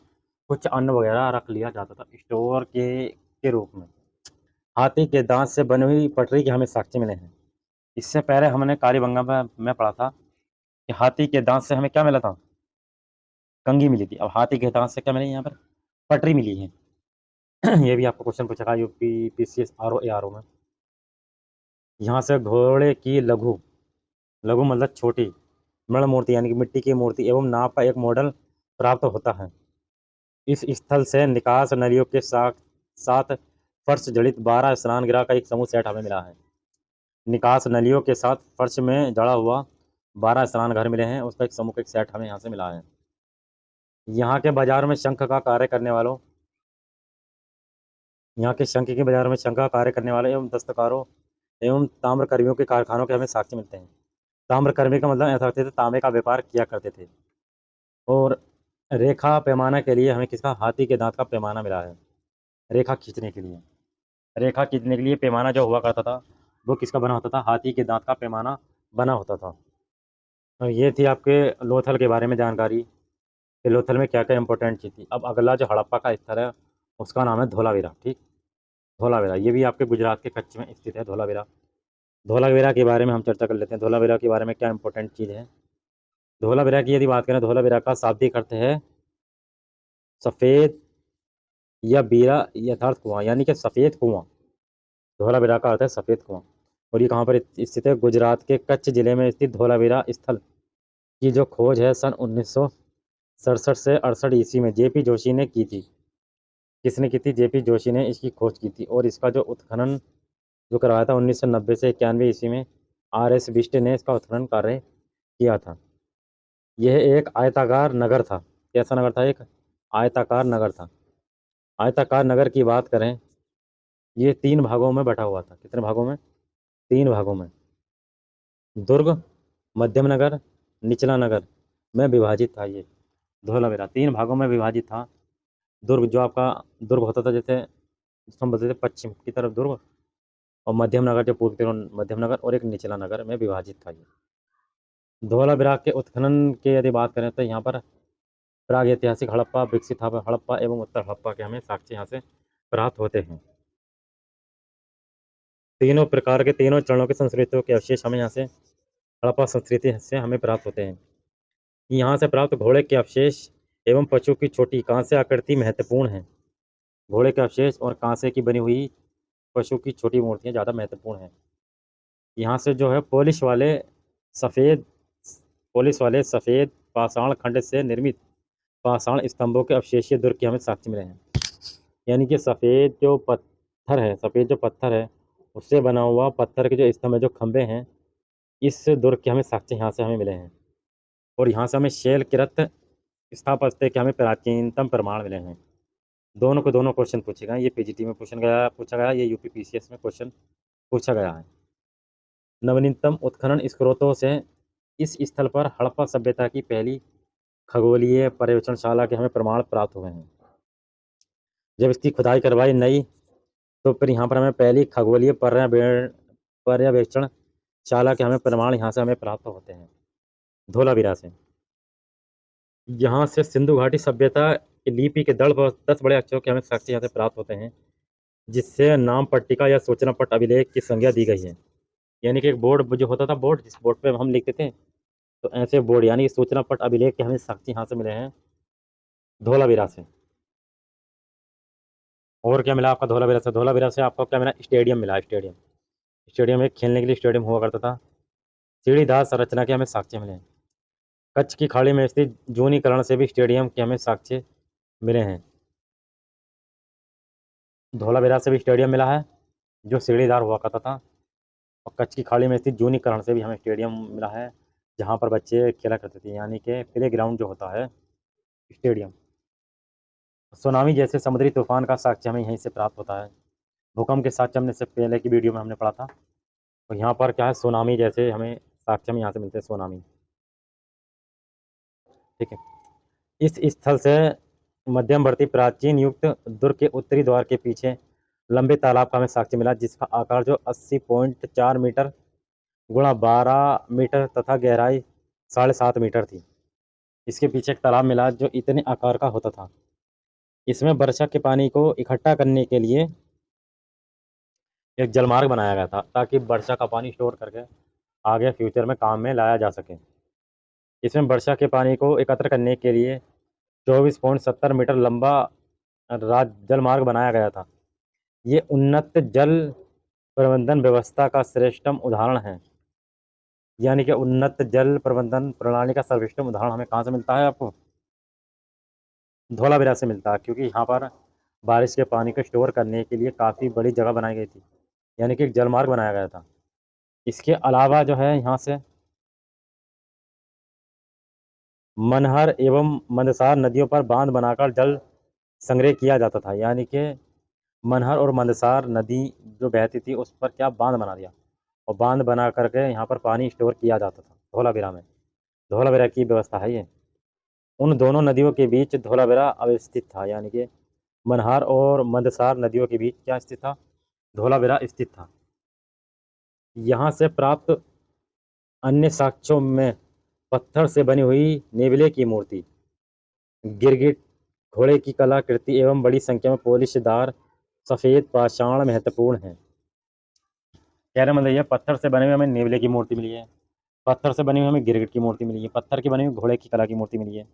कुछ अन्न वगैरह रख लिया जाता था स्टोर के रूप में। हाथी के दांत से बनी हुई पटरी के हमें साक्ष्य मिले हैं। इससे पहले हमने कालीबंगा में पढ़ा था कि हाथी के दांत से हमें क्या मिला था? कंघी मिली थी। अब हाथी के दांत से क्या मिली? यहाँ पर पटरी मिली है। ये भी आपको क्वेश्चन पूछा यूपी पीसीएस आरओ एआरओ में। यहाँ से घोड़े की लघु लघु मतलब छोटी मृण मूर्ति यानी कि मिट्टी की मूर्ति एवं नाव का एक मॉडल प्राप्त होता है। इस स्थल से निकास नलियों के साथ साथ फर्श जड़ित 12 स्नानगृह का एक समूह सेट हमें मिला है। निकास नलियों के साथ फर्श में जड़ा हुआ 12 स्नान घर मिले हैं, उसका एक समूह का एक सेट हमें यहाँ से मिला है। यहाँ के बाजार में शंख का कार्य करने वालों यहाँ के शंख के बाजार में शंख का कार्य करने वाले एवं दस्तकारों एवं ताम्रकर्मियों के कारखानों के हमें साक्ष्य मिलते हैं। ताम्रकर्मी का मतलब ऐसा होते थे, तांबे का व्यापार किया करते थे। और रेखा पैमाना के लिए हमें किसका, हाथी के दांत का पैमाना मिला है। रेखा खींचने के लिए, रेखा खींचने के लिए पैमाना जो हुआ करता था वो किसका बना होता था, हाथी के दांत का पैमाना बना होता था। और ये थी आपके लोथल के बारे में जानकारी कि लोथल में क्या क्या इंपॉर्टेंट चीज़ थी। अब अगला जो हड़प्पा का स्थल है उसका नाम है धोलावीरा। ठीक, धोलावीरा ये भी आपके गुजरात के कच्छ में स्थित है। धोलावीरा, धोलावीरा के बारे में हम चर्चा कर लेते हैं। धोलावीरा के बारे में क्या इंपॉर्टेंट चीज़ है। धोलावीरा की यदि बात करें, धोलावीरा का शाब्दिक अर्थ है सफ़ेद या बीरा यथार्थ कुआं, यानी कि सफ़ेद कुआं। धोलावीरा का अर्थ है सफ़ेद कुआं। और ये कहाँ पर स्थित है, गुजरात के कच्छ जिले में स्थित धोलावीरा स्थल की जो खोज है सन 1967 से 68 ईस्वी में जेपी जोशी ने की थी। किसने की थी, जेपी जोशी ने इसकी खोज की थी। और इसका जो उत्खनन जो करवाया था 1990 से 91 ईस्वी में आर.एस. बिष्ट ने इसका उत्खनन कार्य किया था। यह एक आयताकार नगर था। कैसा नगर था, एक आयताकार नगर था। आयताकार नगर की बात करें, ये 3 भागों में बटा हुआ था। कितने भागों में, 3 भागों में। दुर्ग, मध्यम नगर, निचला नगर में विभाजित था। ये धोलावीरा 3 भागों में विभाजित था। दुर्ग जो आपका दुर्ग होता था, जैसे जिसको हम बोलते थे पश्चिम की तरफ दुर्ग, और मध्यम नगर जो पूर्व की तरफ मध्यम नगर, और एक निचला नगर में विभाजित था ये। धोलावीरा के उत्खनन के यदि बात करें तो यहाँ पर प्राग ऐतिहासिक हड़प्पा, विकसित हड़प्पा एवं उत्तर हड़प्पा के हमें साक्ष्य यहाँ से प्राप्त होते हैं। तीनों प्रकार के, तीनों चरणों के संस्कृतियों के अवशेष हमें यहाँ से हड़प्पा संस्कृति से हमें प्राप्त होते हैं। यहाँ से प्राप्त घोड़े के अवशेष एवं पशु की छोटी कांस्य आकृति महत्वपूर्ण है। घोड़े के अवशेष और कांसे की बनी हुई पशु की छोटी मूर्तियाँ ज़्यादा महत्वपूर्ण हैं। यहाँ से जो है सफ़ेद पॉलिश वाले सफ़ेद पाषाण खंड से निर्मित पाषाण स्तंभों के अवशेषीय दुर्ग के हमें साक्ष्य मिले हैं। यानी कि सफ़ेद जो पत्थर है उससे बना हुआ पत्थर के जो स्तंभ है, जो खंभे हैं, इस दुर्ग के हमें साक्ष्य यहाँ से हमें मिले हैं। और यहाँ से हमें शैलकृत स्थापत्य के हमें प्राचीनतम प्रमाण मिले हैं। दोनों को दोनों क्वेश्चन पूछे गए, ये पीजीटी में पूछा गया, ये यूपी पीसीएस में क्वेश्चन पूछा गया है। नवीनतम उत्खनन स्रोतों से इस स्थल पर हड़प्पा सभ्यता की पहली खगोलीय पर्यवेक्षणशाला के हमें प्रमाण प्राप्त हुए हैं। जब इसकी खुदाई करवाई नई तो फिर यहाँ पर हमें पहली खगोलीय पर्यवेक्षणशाला के हमें प्रमाण यहाँ से हमें प्राप्त होते हैं, धोलावीरा से। यहाँ से सिंधु घाटी सभ्यता की लिपि के 10 बड़े अक्षरों के हमें साक्ष्य यहाँ से प्राप्त होते हैं, जिससे नाम पट्टिका या सूचना पट अभिलेख की संज्ञा दी गई है। यानी कि एक बोर्ड जो होता था, बोर्ड जिस बोर्ड पे हम लिखते थे, तो ऐसे बोर्ड यानी कि सूचना पट अभिलेख के हमें साक्ष्य यहाँ से मिले हैं धोलावीरा से। और क्या मिला आपका धोलावीरा से, धोलावीरा से आपको क्या मिला, स्टेडियम मिला। स्टेडियम, स्टेडियम एक खेलने के लिए स्टेडियम हुआ करता था। सीढ़ीदार संरचना के हमें साक्ष्य मिले हैं। कच्छ की खाड़ी में स्थित जूनीकरण से भी स्टेडियम के हमें साक्ष्य मिले हैं। धोलावीरा से भी स्टेडियम मिला है जो सीढ़ीदार हुआ करता था। और कच्छ की खाड़ी में स्थित जूनीकरण से भी हमें स्टेडियम मिला है जहाँ पर बच्चे खेला करते थे, यानी कि प्ले ग्राउंड जो होता है, स्टेडियम। सुनामी जैसे समुद्री तूफान का साक्ष्य हमें यहीं से प्राप्त होता है। भूकंप के साक्ष्य हमने से पहले की वीडियो में हमने पढ़ा था। तो यहाँ पर क्या है, सुनामी जैसे हमें साक्ष्य में यहाँ से मिलते हैं, सुनामी। ठीक है, इस स्थल से मध्यमवर्ती प्राचीन युक्त दुर्ग के उत्तरी द्वार के पीछे लंबे तालाब का हमें साक्ष्य मिला, जिसका आकार जो 80.4 मीटर गुणा 12 मीटर तथा गहराई 7.5 मीटर थी। इसके पीछे एक तालाब मिला जो इतने आकार का होता था। इसमें वर्षा के पानी को इकट्ठा करने के लिए एक जलमार्ग बनाया गया था, ताकि वर्षा का पानी स्टोर करके आगे फ्यूचर में काम में लाया जा सके। इसमें वर्षा के पानी को एकत्र करने के लिए 24.70 मीटर लंबा जलमार्ग बनाया गया था। ये उन्नत जल प्रबंधन व्यवस्था का श्रेष्ठतम उदाहरण है। यानी कि उन्नत जल प्रबंधन प्रणाली का सर्वोत्तम उदाहरण हमें कहाँ से मिलता है आपको? धौलावीरा से मिलता है, क्योंकि यहाँ पर बारिश के पानी को स्टोर करने के लिए काफ़ी बड़ी जगह बनाई गई थी, यानी कि एक जलमार्ग बनाया गया था। इसके अलावा जो है यहाँ से मनहर एवं मंदसार नदियों पर बांध बनाकर जल संग्रह किया जाता था, यानी कि मनहर और मंदसार नदी जो बहती थी उस पर क्या बांध बना दिया, और बांध बना करके यहाँ पर पानी स्टोर किया जाता था धौलावीरा में। धौलावीरा की व्यवस्था है ये। उन दोनों नदियों के बीच धौलावीरा अवस्थित था, यानी कि मनहार और मंदसार नदियों के बीच क्या स्थित था? धौलावीरा स्थित था। यहाँ से प्राप्त अन्य साक्ष्यों में पत्थर से बनी हुई नेवले की मूर्ति, गिरगिट, घोड़े की कलाकृति एवं बड़ी संख्या में पॉलिशदार सफ़ेद पाषाण महत्वपूर्ण हैं। कहने मतलब ये पत्थर से बने हुए हमें नेवले की मूर्ति मिली है, पत्थर से बनी हुई हमें गिरगिट की मूर्ति मिली है, पत्थर की बनी हुई घोड़े की कला की मूर्ति मिली है,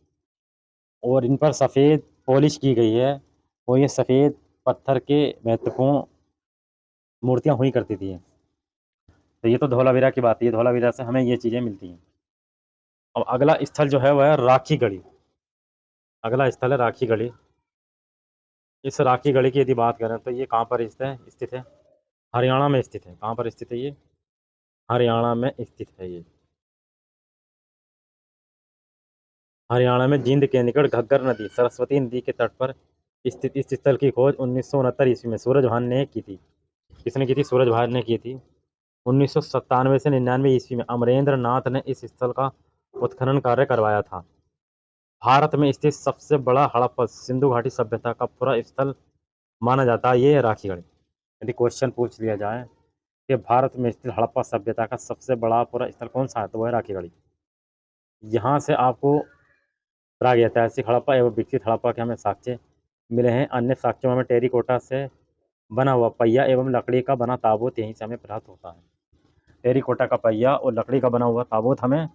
और इन पर सफ़ेद पॉलिश की गई है, और ये सफ़ेद पत्थर के महत्वपूर्ण मूर्तियाँ हुई करती थी। तो ये तो धौलावीरा की बात है, धौलावीरा से हमें ये चीज़ें मिलती हैं। अब अगला स्थल जो है वह है राखी गढ़ी। अगला स्थल है राखी गढ़ी। इस राखी गढ़ी की यदि बात करें तो ये कहाँ पर स्थित है? हरियाणा में स्थित है। कहाँ पर स्थित है ये? हरियाणा में स्थित है ये। हरियाणा में जींद के निकट घग्गर नदी सरस्वती नदी के तट पर स्थित इस स्थल की खोज 1969 ईस्वी में सूरज भान ने की थी। किसने की थी? सूरज भान ने की थी। 1997 से 99 ईस्वी में अमरेंद्र नाथ ने इस स्थल का उत्खनन कार्य करवाया था। भारत में स्थित सबसे बड़ा हड़प्पा सिंधु घाटी सभ्यता का पूरा स्थल माना जाता है ये राखीगढ़। यदि क्वेश्चन पूछ लिया जाए कि भारत में स्थित हड़प्पा सभ्यता का सबसे बड़ा पूरा स्थल कौन सा है, तो वह है राखीगढ़। यहाँ से आपको प्रागैतिहासिक हड़प्पा एवं विकसित हड़प्पा के हमें साक्ष्य मिले हैं। अन्य साक्ष्यों में हमें टेरिकोटा से बना हुआ पहिया एवं लकड़ी का बना ताबूत यहीं से हमें प्राप्त होता है। टेरिकोटा का पहिया और लकड़ी का बना हुआ ताबूत हमें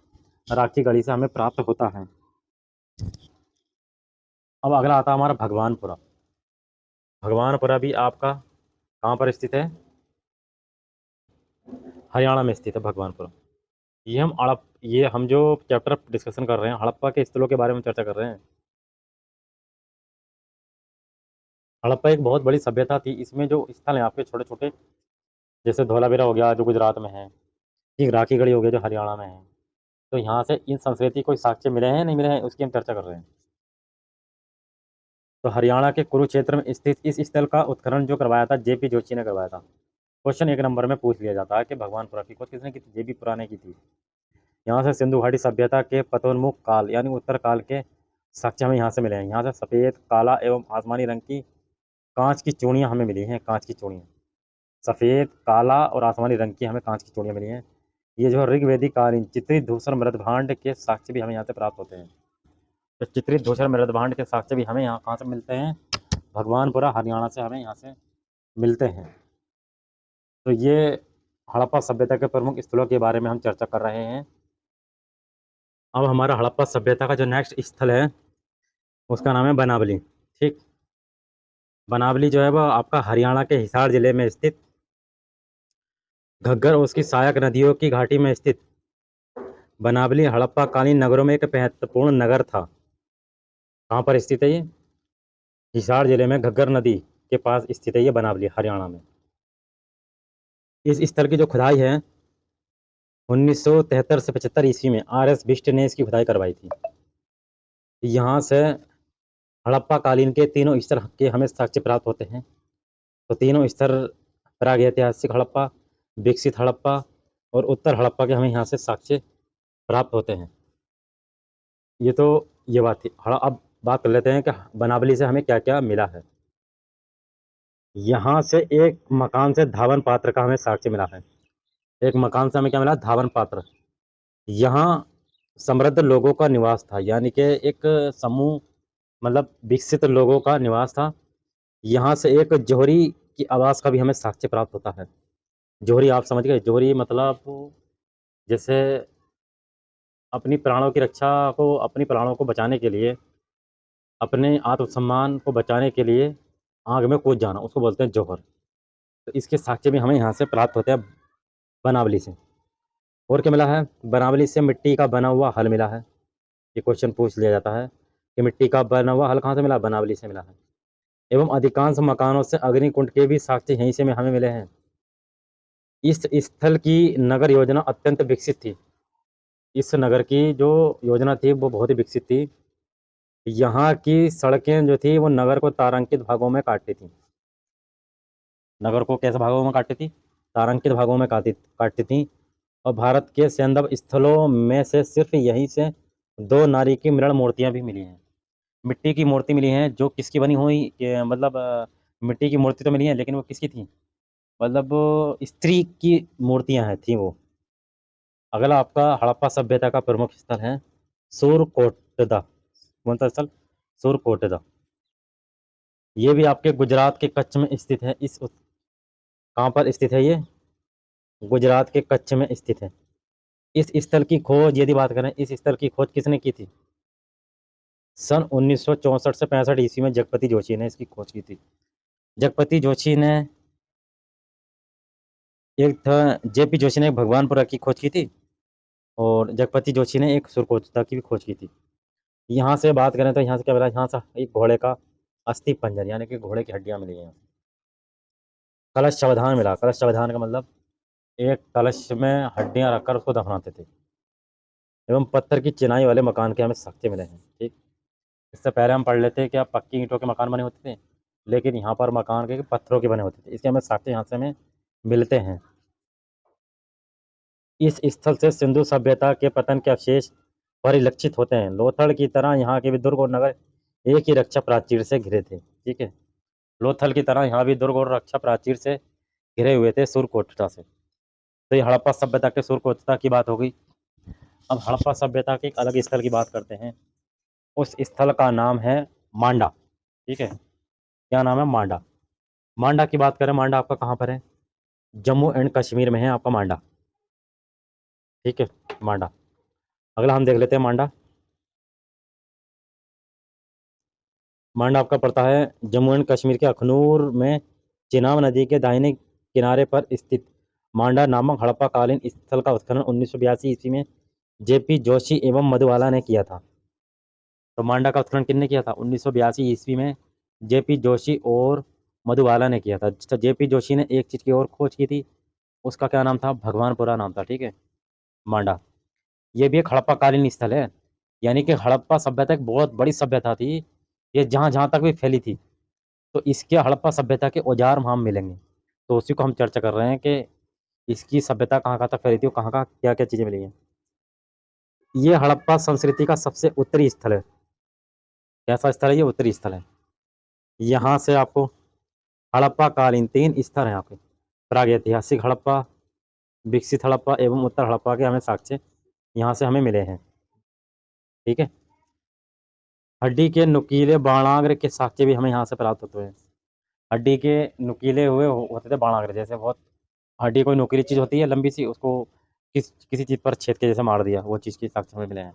राखीगढ़ी से हमें प्राप्त होता है। अब अगला आता है हमारा भगवानपुरा। भगवानपुरा भी आपका कहाँ पर स्थित है? हरियाणा में स्थित है भगवानपुरा। ये हम जो चैप्टर डिस्कशन कर रहे हैं हड़प्पा के स्थलों के बारे में चर्चा कर रहे हैं। हड़प्पा एक बहुत बड़ी सभ्यता थी। इसमें जो स्थल हैं आपके छोटे छोटे, जैसे धौलावीरा हो गया जो गुजरात में है, ठीक राखीगढ़ी हो गया जो हरियाणा में है। तो यहाँ से इन संस्कृति को साक्ष्य मिले हैं नहीं मिले हैं उसकी हम चर्चा कर रहे हैं। तो हरियाणा के कुरुक्षेत्र में स्थित इस स्थल का उत्खनन जो करवाया था जेपी जोशी ने करवाया था। क्वेश्चन 1 नंबर में पूछ लिया जाता है कि भगवानपुरा की खोज किसने की थी? जेपी पुरा ने की थी। यहाँ से सिंधु घाटी सभ्यता के पतोन्मुख काल यानी उत्तर काल के साक्ष्य हमें यहाँ से मिले हैं। यहाँ से सफ़ेद, काला एवं आसमानी रंग की कांच की चूड़ियाँ हमें मिली हैं। कांच की चूड़ियाँ, सफ़ेद, काला और आसमानी रंग की हमें कांच की चूड़ियाँ मिली हैं। ये जो ऋग्वेदिक कालीन चित्रित धूसर मृदभांड के साक्ष्य भी हमें यहाँ से प्राप्त होते हैं। तो चित्रित धूसर मृदभांड के साक्ष्य भी हमें यहाँ कहाँ से मिलते हैं? भगवानपुरा हरियाणा से हमें यहाँ से मिलते हैं। तो ये हड़प्पा सभ्यता के प्रमुख स्थलों के बारे में हम चर्चा कर रहे हैं। अब हमारा हड़प्पा सभ्यता का जो नेक्स्ट स्थल है उसका नाम है बनावली। ठीक, बनावली जो है वह आपका हरियाणा के हिसार जिले में स्थित घग्गर और उसकी सहायक नदियों की घाटी में स्थित बनावली हड़प्पा कालीन नगरों में एक महत्वपूर्ण नगर था। कहाँ पर स्थित है ये? हिसार जिले में घग्गर नदी के पास स्थित है ये बनावली हरियाणा में। इस स्थल की जो खुदाई है 1973 से 75 ईस्वी में RS बिष्ट ने इसकी खुदाई करवाई थी। यहाँ से हड़प्पा कालीन के तीनों स्तर के हमें साक्ष्य प्राप्त होते हैं। तो तीनों स्तर प्रागैतिहासिक हड़प्पा, विकसित हड़प्पा और उत्तर हड़प्पा के हमें यहाँ से साक्ष्य प्राप्त होते हैं। ये तो ये बात थी। अब बात कर लेते हैं कि बनावली से हमें क्या क्या मिला है। यहाँ से एक मकान से धावन पात्र का हमें साक्ष्य मिला है। एक मकान से हमें क्या मिला? धावन पात्र। यहाँ समृद्ध लोगों का निवास था, यानी कि एक समूह मतलब विकसित लोगों का निवास था। यहाँ से एक जोहरी की आवाज़ का भी हमें साक्ष्य प्राप्त होता है। जोहरी आप समझ गए? जोहरी मतलब जैसे अपनी प्राणों की रक्षा को, अपनी प्राणों को बचाने के लिए, अपने आत्मसम्मान को बचाने के लिए आग में कूद जाना, उसको बोलते हैं जौहर। तो इसके साक्ष्य भी हमें यहाँ से प्राप्त होते हैं बनावली से। और क्या मिला है, बनावली से मिट्टी का बना हुआ हल मिला है। ये क्वेश्चन पूछ लिया जाता है कि मिट्टी का बना हुआ हल कहाँ से मिला, बनावली से मिला है। एवं अधिकांश मकानों से अग्निकुंड के भी साक्ष्य यहीं से हमें मिले हैं। इस स्थल की नगर योजना अत्यंत विकसित थी। इस नगर की जो योजना थी वो बहुत ही विकसित थी। यहाँ की सड़कें जो थी वो नगर को तारांकित भागों में काटती थी। नगर को कैसे भागों में काटती थी, तारांकित भागों में काटती थी। और भारत के सैंधव स्थलों में से सिर्फ यहीं से 2 नारी की मृण मूर्तियां भी मिली हैं। मिट्टी की मूर्ति मिली हैं जो किसकी बनी हुई मतलब मिट्टी की मूर्ति तो मिली है लेकिन वो किसकी थी, मतलब स्त्री की मूर्तियां हैं थी वो। अगला आपका हड़प्पा सभ्यता का प्रमुख स्थल है सूरकोटदा। कौन सा स्थल, सूरकोटदा। ये भी आपके गुजरात के कच्छ में स्थित है। कहाँ पर स्थित है ये, गुजरात के कच्छ में स्थित है। इस स्थल की खोज यदि बात करें, इस स्थल की खोज किसने की थी, सन 1964 से 65 ईस्वी में जगपति जोशी ने इसकी खोज की थी। जगपति जोशी ने, एक था जेपी जोशी ने भगवानपुरा की खोज की थी और जगपति जोशी ने एक सुरकोटदा की भी खोज की थी। यहाँ से बात करें तो यहाँ से क्या मिला, यहाँ से एक घोड़े का अस्थि पंजर यानी कि घोड़े की हड्डियाँ मिली हैं। कलश सावधान मिला। कलश सावधान का मतलब एक कलश में हड्डियाँ रखकर उसको दफनाते थे। एवं पत्थर की चिनाई वाले मकान के हमें साक्ष्य मिले हैं। ठीक, इससे पहले हम पढ़ लेते हैं कि आप पक्की ईंटों के मकान बने होते थे, लेकिन यहाँ पर मकान के पत्थरों के बने होते थे। इसके हमें साक्ष्य यहाँ से हमें मिलते हैं। इस स्थल से सिंधु सभ्यता के पतन के अवशेष परिलक्षित होते हैं। लोथल की तरह यहाँ के भी दुर्ग और नगर एक ही रक्षा प्राचीर से घिरे थे। ठीक है, लोथल की तरह यहाँ भी दुर्ग और रक्षा प्राचीर से घिरे हुए थे सूरकोटदा से। तो ये हड़प्पा सभ्यता के सूरकोटदा की बात हो गई। अब हड़प्पा सभ्यता के एक अलग स्थल की बात करते हैं। उस स्थल का नाम है मांडा। ठीक है, क्या नाम है, मांडा। मांडा की बात करें, मांडा आपका कहाँ पर है, जम्मू एंड कश्मीर में है आपका मांडा। ठीक है, मांडा। अगला हम देख लेते हैं मांडा। मांडा आपका पड़ता है जम्मू एंड कश्मीर के अखनूर में चिनाब नदी के दाहिने किनारे पर स्थित। मांडा नामक हड़प्पा कालीन स्थल का उत्खनन 1982 ईस्वी में जेपी जोशी एवं मधुबाला ने किया था। तो मांडा का उत्खनन किसने किया था, 1982 ईस्वी में जेपी जोशी और मधुबाला ने किया था। तो जेपी जोशी ने एक चीज़ की और खोज की थी, उसका क्या नाम था, भगवानपुरा नाम था। ठीक है, मांडा ये भी एक हड़प्पा कालीन स्थल है। यानी कि हड़प्पा सभ्यता एक बहुत बड़ी सभ्यता थी। ये जहाँ जहाँ तक भी फैली थी, तो इसके हड़प्पा सभ्यता के औजार वहाँ मिलेंगे। तो उसी को हम चर्चा कर रहे हैं कि इसकी सभ्यता कहाँ कहाँ तक फैली थी और कहाँ कहाँ क्या क्या चीज़ें मिली हैं। ये हड़प्पा संस्कृति का सबसे उत्तरी स्थल है। कैसा स्थल है ये, उत्तरी स्थल है। यहाँ से आपको हड़प्पा कालीन 3 स्तर हैं आपके, प्रागैतिहासिक हड़प्पा, विकसित हड़प्पा एवं उत्तर हड़प्पा के हमें साक्ष्य यहाँ से हमें मिले हैं। ठीक है, हड्डी के नुकीले बाणाग्र के साक्ष्य भी हमें यहाँ से प्राप्त होते हैं। हड्डी के नुकीले हुए होते थे बाणाग्र, जैसे बहुत हड्डी कोई नुकीली चीज़ होती है लंबी सी, उसको किसी चीज़ पर छेद के जैसे मार दिया, वो चीज़ के साक्ष्य हमें मिले हैं।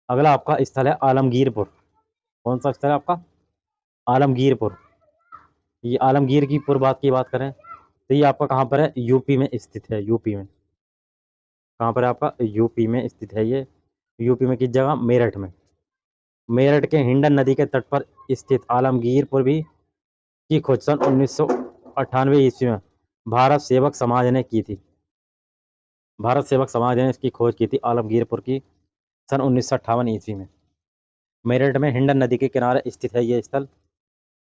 अगला आपका स्थल है आलमगीरपुर। कौन सा स्थल है आपका, आलमगीरपुर। ये आलमगीर की बात करें तो ये आपका कहाँ पर है, यूपी में स्थित है। यूपी में कहाँ पर है आपका, यूपी में स्थित है ये। यूपी में किस जगह, मेरठ में। मेरठ के हिंडन नदी के तट पर स्थित आलमगीरपुर भी की खोज सन 1998 ईस्वी में भारत सेवक समाज ने की थी। भारत सेवक समाज ने इसकी खोज की थी आलमगीरपुर की सन 1958 ईस्वी में। मेरठ में हिंडन नदी के किनारे स्थित है ये स्थल।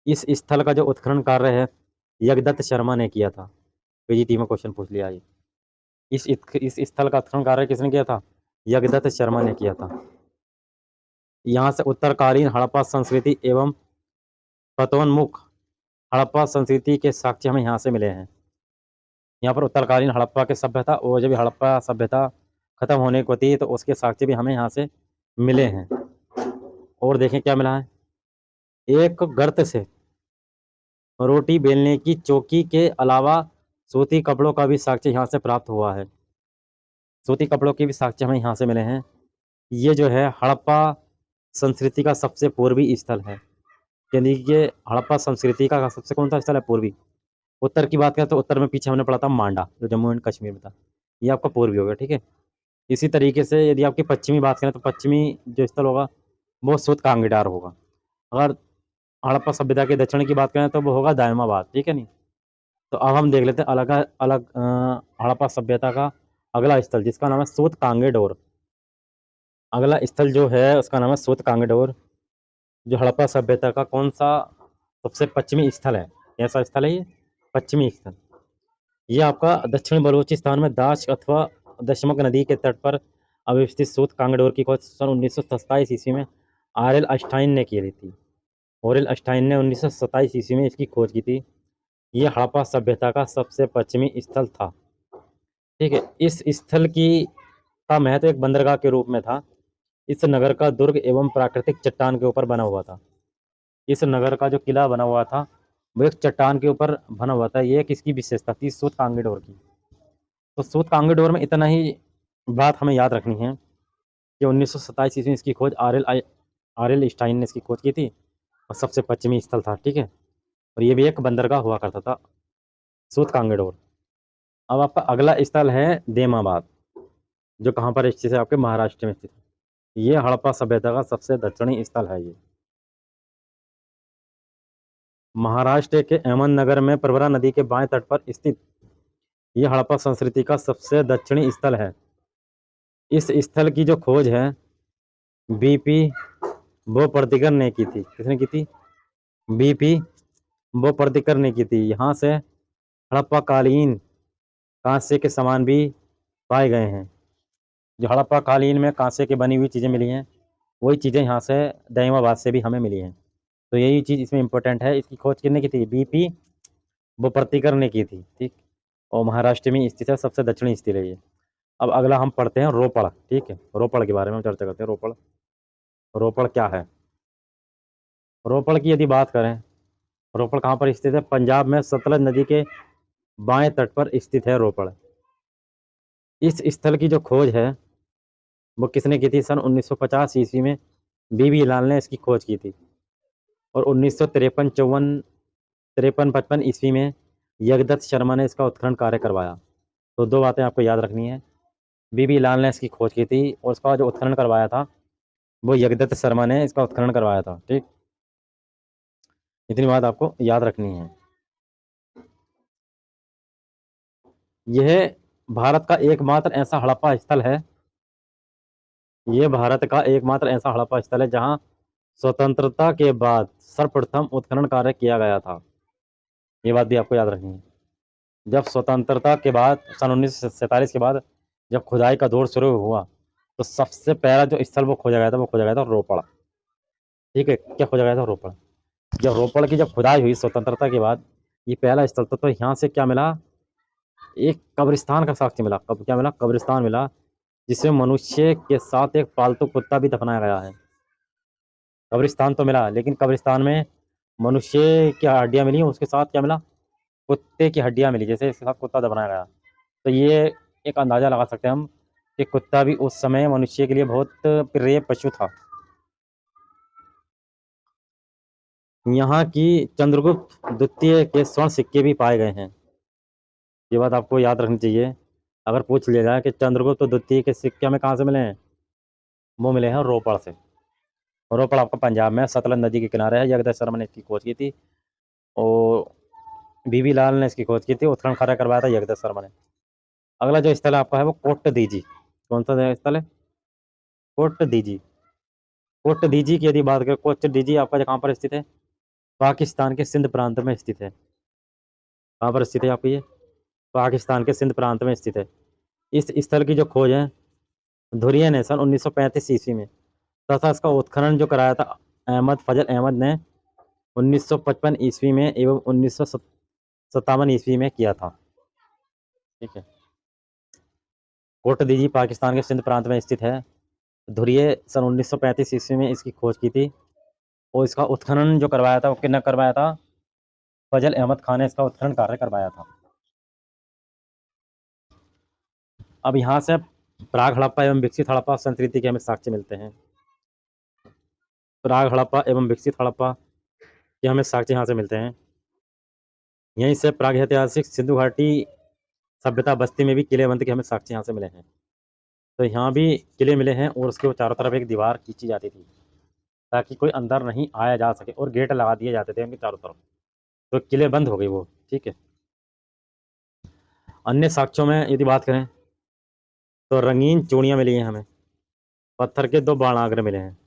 इस स्थल का जो उत्खनन कार्य है यज्ञदत्त शर्मा ने किया था। पीजीटी में क्वेश्चन पूछ लिया ये। इस स्थल का उत्खनन कार्य किसने किया था, यज्ञदत्त शर्मा ने किया था। यहाँ से उत्तरकालीन हड़प्पा संस्कृति एवं पतोन्मुख हड़प्पा संस्कृति के साक्ष्य हमें यहाँ से मिले हैं। यहाँ पर उत्तरकालीन हड़प्पा की सभ्यता और जब हड़प्पा सभ्यता खत्म होने को थी तो उसके साक्ष्य भी हमें यहाँ से मिले हैं। और देखें क्या मिला है, एक गर्त से रोटी बेलने की चौकी के अलावा सूती कपड़ों का भी साक्ष्य यहाँ से प्राप्त हुआ है। सूती कपड़ों के भी साक्ष्य हमें यहाँ से मिले हैं। ये जो है हड़प्पा संस्कृति का सबसे पूर्वी स्थल है। यानी कि हड़प्पा संस्कृति का सबसे कौन सा स्थल है, पूर्वी। उत्तर की बात करें तो उत्तर में पीछे हमने पढ़ा था मांडा, जो जम्मू एंड कश्मीर में था। ये आपका पूर्वी हो गया, ठीक है। इसी तरीके से यदि आपकी पश्चिमी बात करें तो पश्चिमी जो स्थल होगा वो सुत कांगीडार होगा। अगर हड़प्पा सभ्यता के दक्षिण की बात करें तो वो होगा दायमाबाद, ठीक है नहीं। तो अब हम देख लेते हैं अलग अलग हड़प्पा सभ्यता का अगला स्थल जिसका नाम है सूत कांगेडोर। अगला स्थल जो है उसका नाम है सूत कांगेडोर, जो हड़प्पा सभ्यता का कौन सा सबसे पश्चिमी स्थल है। कैसा स्थल है ये? पश्चिमी स्थल। ये आपका दक्षिण बलूचिस्तान में दाश अथवा दशमक नदी के तट पर अवस्थित सूत कांगडोर की खोज सन 1927 ईस्वी में आर एल अस्टाइन ने की थी। ओरेल अस्टाइन ने 1927 ईस्वी में इसकी खोज की थी। ये हड़प्पा सभ्यता का सबसे पश्चिमी स्थल था, ठीक है। इस स्थल की का महत्व एक बंदरगाह के रूप में था। इस नगर का दुर्ग एवं प्राकृतिक चट्टान के ऊपर बना हुआ था। इस नगर का जो किला बना हुआ था वो एक चट्टान के ऊपर बना हुआ था। ये किसकी विशेषता थी? सूत कांगीडोर की। तो सूत कांगीडोर में इतना ही बात हमें याद रखनी है कि 1927 ईस्वी में इसकी खोज आर एल स्टाइन ने इसकी खोज की थी और सबसे पश्चिमी स्थल था, ठीक है। और ये भी एक बंदरगाह हुआ करता था, सूत कांगीडोर। अब आपका अगला स्थल है देमाबाद, जो कहाँ पर स्थित है? आपके महाराष्ट्र में स्थित है। ये हड़प्पा सभ्यता का सबसे दक्षिणी स्थल है। ये महाराष्ट्र के अहमदनगर में प्रवरा नदी के बाएं तट पर स्थित ये हड़प्पा संस्कृति का सबसे दक्षिणी स्थल है। इस स्थल की जो खोज है बीपी बोपर्दिकर ने की थी। किसने की थी? बीपी बोपर्दिकर ने की थी। यहाँ से हड़प्पा कालीन कांसे के सामान भी पाए गए हैं। जो हड़प्पा कालीन में कांसे की बनी हुई चीज़ें मिली हैं वही चीज़ें यहाँ से दैमाबाद से भी हमें मिली हैं। तो यही चीज़ इसमें इंपॉर्टेंट है। इसकी खोज किसने की थी? बीपी बोपर्तिकर ने की थी, ठीक। और महाराष्ट्र में स्थित है, सबसे दक्षिणी स्थित है ये। अब अगला हम पढ़ते हैं रोपड़, ठीक है। रोपड़ के बारे में हम चर्चा करते हैं। रोपड़, रोपड़ क्या है? रोपड़ की यदि बात करें, रोपड़ कहाँ पर स्थित है? पंजाब में सतलज नदी के बाएं तट पर स्थित है रोपड़। इस स्थल की जो खोज है वो किसने की थी? सन 1950 ईस्वी में बीबी लाल ने इसकी खोज की थी। और 1953-54-53-55 ईस्वी में यगदत्त शर्मा ने इसका उत्खनन कार्य करवाया। तो दो बातें आपको याद रखनी है। बीबी लाल ने इसकी खोज की थी और उसका जो उत्खनन करवाया था वो यगदत्त शर्मा ने इसका उत्खनन करवाया था, ठीक। इतनी बात आपको याद रखनी है। यह भारत का एकमात्र ऐसा हड़प्पा स्थल है, ये भारत का एकमात्र ऐसा हड़प्पा स्थल है जहां स्वतंत्रता के बाद सर्वप्रथम उत्खनन कार्य किया गया था। ये बात भी आपको याद रखनी है। जब स्वतंत्रता के बाद सन 1947 के बाद जब खुदाई का दौर शुरू हुआ तो सबसे पहला जो स्थल वो खोजा गया था वो खोजा गया था रोपड़, ठीक है। क्या खोजा गया था? रोपड़। जब रोपड़ की जब खुदाई हुई स्वतंत्रता के बाद ये पहला स्थल था। तो यहाँ से क्या मिला? एक कब्रिस्तान का साक्ष्य मिला। कब क्या मिला? कब्रिस्तान मिला, जिसमें मनुष्य के साथ एक पालतू कुत्ता भी दफनाया गया है। कब्रिस्तान तो मिला लेकिन कब्रिस्तान में मनुष्य की हड्डियां मिली, उसके साथ क्या मिला? कुत्ते की हड्डियां मिली, जैसे इसके साथ कुत्ता दफनाया गया। तो ये एक अंदाजा लगा सकते हैं हम कि कुत्ता भी उस समय मनुष्य के लिए बहुत प्रिय पशु था। यहाँ की चंद्रगुप्त द्वितीय के स्वर्ण सिक्के भी पाए गए हैं। ये बात आपको याद रखनी चाहिए। अगर पूछ लिया जाए कि चंद्रगुप्त द्वितीय के सिक्के हमें कहाँ से मिले हैं, वो मिले हैं रोपड़ से। रोपड़ आपका पंजाब में सतलज नदी के किनारे है। जगदीश शर्मा ने इसकी खोज की थी और बीबी लाल ने इसकी खोज की थी। उत्खनन कार्य करवाया था जगदीश शर्मा ने। अगला जो स्थल आपका है वो कोट दीजी। कौन सा स्थल है? कोट दीजी। कोट दीजी की यदि बात करें, कोट दीजी आपका कहाँ पर स्थित है? पाकिस्तान के सिंध प्रांत में स्थित है। कहाँ पर स्थित है आपकी ये? पाकिस्तान के सिंध प्रांत में स्थित है। इस स्थल की जो खोज है धुरिया ने सन 1935 ईस्वी में तथा इसका उत्खनन जो कराया था अहमद फजल अहमद ने 1955 ईस्वी में एवं 1957 ईस्वी में किया था, ठीक है। कोट दीजी पाकिस्तान के सिंध प्रांत में स्थित है। धुरिये सन 1935 ईस्वी में इसकी खोज की थी और इसका उत्खनन जो करवाया था वो किसने करवाया था? फजल अहमद खान ने इसका उत्खनन कार्य करवाया था। अब यहाँ से प्राग हड़प्पा एवं विकसित हड़प्पा संस्कृति के हमें साक्ष्य मिलते हैं। प्राग हड़प्पा एवं विकसित हड़प्पा के हमें साक्ष्य यहाँ से मिलते हैं। यहीं से प्राग ऐतिहासिक सिंधु घाटी सभ्यता बस्ती में भी किले बंद के हमें साक्ष्य यहाँ से मिले हैं। तो यहाँ भी किले मिले हैं और उसके चारों तरफ एक दीवार खींची जाती थी ताकि कोई अंदर नहीं आया जा सके, और गेट लगा दिए जाते थे उनके चारों तरफ। तो किले बंद हो गई वो, ठीक है। अन्य साक्ष्यों में यदि बात करें तो रंगीन चूड़ियाँ मिली हैं हमें, पत्थर के 2 बाणाग्र मिले हैं,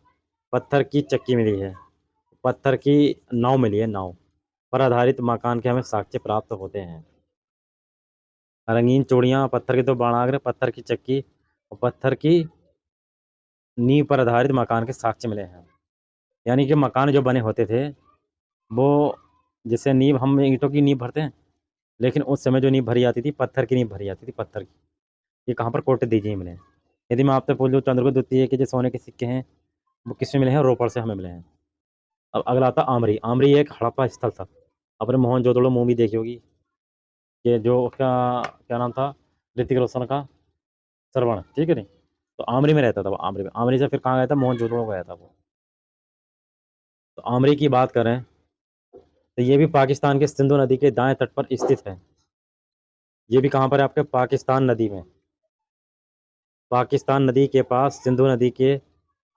पत्थर की चक्की मिली है, पत्थर की नाव मिली है, नाव पर आधारित मकान के हमें साक्ष्य प्राप्त होते हैं। रंगीन चूड़ियाँ, पत्थर के 2 बाणाग्र, पत्थर की चक्की और पत्थर की नींव पर आधारित मकान के साक्ष्य मिले हैं। यानी कि मकान जो बने होते थे वो, जैसे नींव हम ईंटों की नींव भरते हैं, लेकिन उस समय जो नींव भरी जाती थी पत्थर की नींव भरी जाती थी, पत्थर की। ये कहाँ पर कोटे दीजिए मिले हैं। यदि मैं आपसे पूछ लूँ चंद्रगुप्त द्वितीय के जो सोने के सिक्के हैं वो किसमें मिले हैं? रोपड़ से हमें मिले हैं। अब अगला आता आमरी। आमरी एक हड़प्पा स्थल था। अपने मोहनजोदड़ो मूवी देखी होगी कि जो उसका क्या नाम था, ऋतिक रोशन का, श्रवण, ठीक है नहीं। तो आमरी में रहता था वो, आमरी में। आमरी से फिर कहाँ गया था? मोहनजोदड़ो गया था वो। तो आमरी की बात करें तो ये भी पाकिस्तान के सिंधु नदी के दाएं तट पर स्थित है। ये भी कहाँ पर है? आपके पाकिस्तान नदी में, पाकिस्तान नदी के पास सिंधु नदी के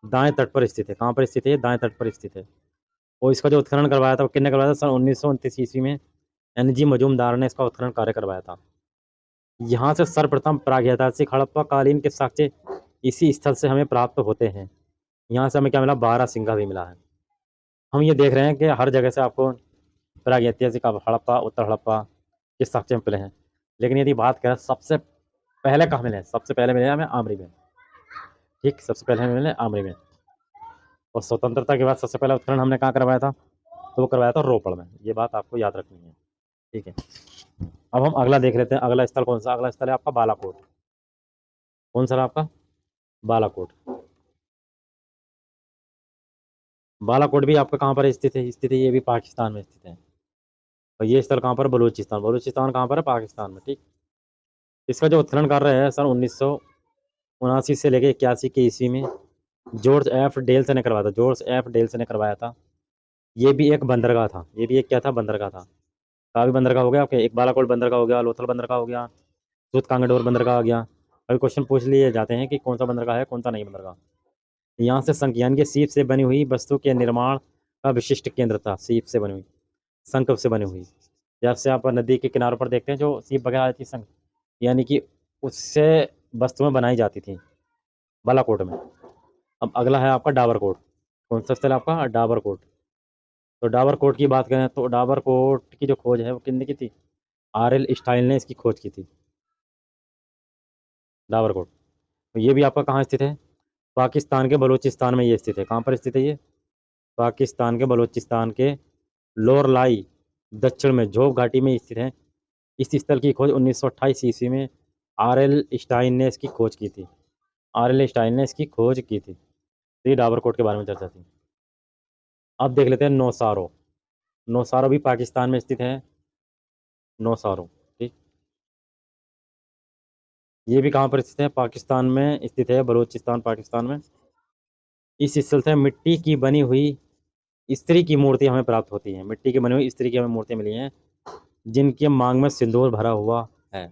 दाएं तट पर स्थित है। कहाँ पर स्थित है? दाएं तट पर स्थित है। और इसका जो उत्खनन करवाया था वो किसने करवाया था? सन 1929 ईस्वी में NG मजूमदार ने इसका उत्खनन कार्य करवाया था। यहाँ से सर्वप्रथम प्रागैतिहासिक हड़प्पा कालीन के साक्ष्य इसी स्थल से हमें प्राप्त होते हैं। यहाँ से हमें क्या मिला? बारहसिंगा भी मिला है। हम ये देख रहे हैं कि हर जगह से आपको प्रागैतिहासिक हड़प्पा, उत्तर हड़प्पा के साक्ष्य मिले हैं, लेकिन यदि बात करें सबसे पहले कहाँ मिले हैं? सबसे पहले मिले हमें आमरी में, ठीक। सबसे पहले हमें मिले आमरी में। और स्वतंत्रता के बाद सबसे पहला उत्खनन हमने कहाँ करवाया था? तो वो करवाया था रोपड़ में। ये बात आपको याद रखनी है, ठीक है। अब हम अगला देख लेते हैं। अगला स्थल कौन सा? अगला स्थल है आपका बालाकोट। कौन सा है आपका? बालाकोट। बालाकोट भी आपका कहाँ पर स्थित है? स्थित है ये भी पाकिस्तान में स्थित है। और ये स्थल कहाँ पर? बलूचिस्तान। बलूचिस्तान कहाँ पर है? पाकिस्तान में, ठीक। इसका जो उत्खनन कार्य है सन 1979 से लेकर 81 के ईस्वी में जॉर्ज एफ डेल्स ने करवाया था। जॉर्ज एफ डेल्स ने करवाया था। ये भी एक बंदरगाह था। ये भी एक क्या था? बंदरगाह था। काफी बंदरगाह हो गया आपके। एक बालाकोट बंदरगाह हो गया, लोथल बंदरगाह हो गया, सूत कांगड़ोर बंदरगाह आ गया। अभी क्वेश्चन पूछ लिए जाते हैं कि कौन सा बंदरगाह है, कौन सा नहीं बंदरगाह। यहाँ से संज्ञान के सीप से बनी हुई वस्तु के निर्माण का विशिष्ट केंद्र था। सीप से बनी हुई, शंख से बनी हुई। जैसे आप नदी के किनारों पर देखते हैं जो सीप वगैरह आती थी, शंख, यानी कि उससे वस्तुएं बनाई जाती थी बालाकोट में। अब अगला है आपका डाबरकोट। कौन सा स्थल है आपका? डाबरकोट। तो डाबरकोट की बात करें तो डाबरकोट की जो खोज है वो किसने की थी? RL स्टाइल ने इसकी खोज की थी, डाबरकोट। तो ये भी आपका कहाँ स्थित है? पाकिस्तान के बलूचिस्तान में ये स्थित है। कहाँ पर स्थित है ये? पाकिस्तान के बलूचिस्तान के लोरलाई दक्षिण में झोप घाटी में स्थित है। इस स्थल की खोज 1928 ईस्वी में RL स्टाइन ने इसकी खोज की थी। RL स्टाइन ने इसकी खोज की थी। तो ये डाबरकोट के बारे में चर्चा थी। अब देख लेते हैं नौसारो। नौसारो भी पाकिस्तान में स्थित है। नौसारो, ठीक। ये भी कहाँ पर स्थित है? पाकिस्तान में स्थित है, बलूचिस्तान, पाकिस्तान में। इस स्थल से मिट्टी की बनी हुई स्त्री की मूर्ति हमें प्राप्त होती है। मिट्टी की बनी हुई स्त्री की हमें मूर्ति मिली हैं जिनके मांग में सिंदूर भरा हुआ है।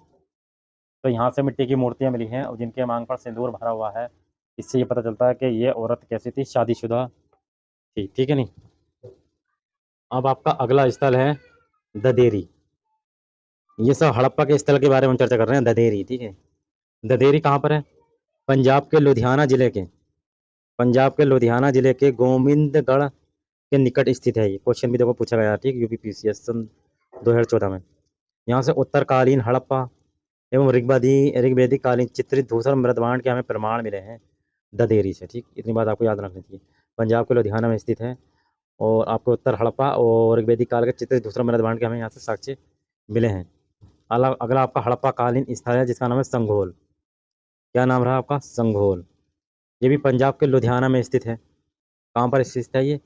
तो यहाँ से मिट्टी की मूर्तियाँ मिली हैं और जिनके मांग पर सिंदूर भरा हुआ है। इससे ये पता चलता है कि ये औरत कैसी थी? शादीशुदा थी, ठीक है नहीं। अब आपका अगला स्थल है ददेरी। ये सब हड़प्पा के स्थल के बारे में चर्चा कर रहे हैं। ददेरी, ठीक है। ददेरी कहाँ पर है? पंजाब के लुधियाना जिले के, पंजाब के लुधियाना जिले के गोविंदगढ़ के निकट स्थित है। ये क्वेश्चन भी देखो पूछा गया, ठीक। UPPCS सन 2014 में। यहाँ से उत्तरकालीन हड़प्पा एवं ऋग्वेदिक कालीन चित्रित धूसर मृदभांड के हमें प्रमाण मिले हैं ददेरी से, ठीक। इतनी बात आपको याद रखनी चाहिए। पंजाब के लुधियाना में स्थित है और आपको उत्तर हड़प्पा और ऋग्वेदिक काल के चित्रित धूसर मृदभांड के हमें यहाँ से साक्ष्य मिले हैं। अगला आपका हड़प्पा कालीन स्थल है जिसका नाम है संघोल। क्या नाम रहा आपका? संघोल। ये भी पंजाब के लुधियाना में स्थित है। कहाँ पर स्थित है ये?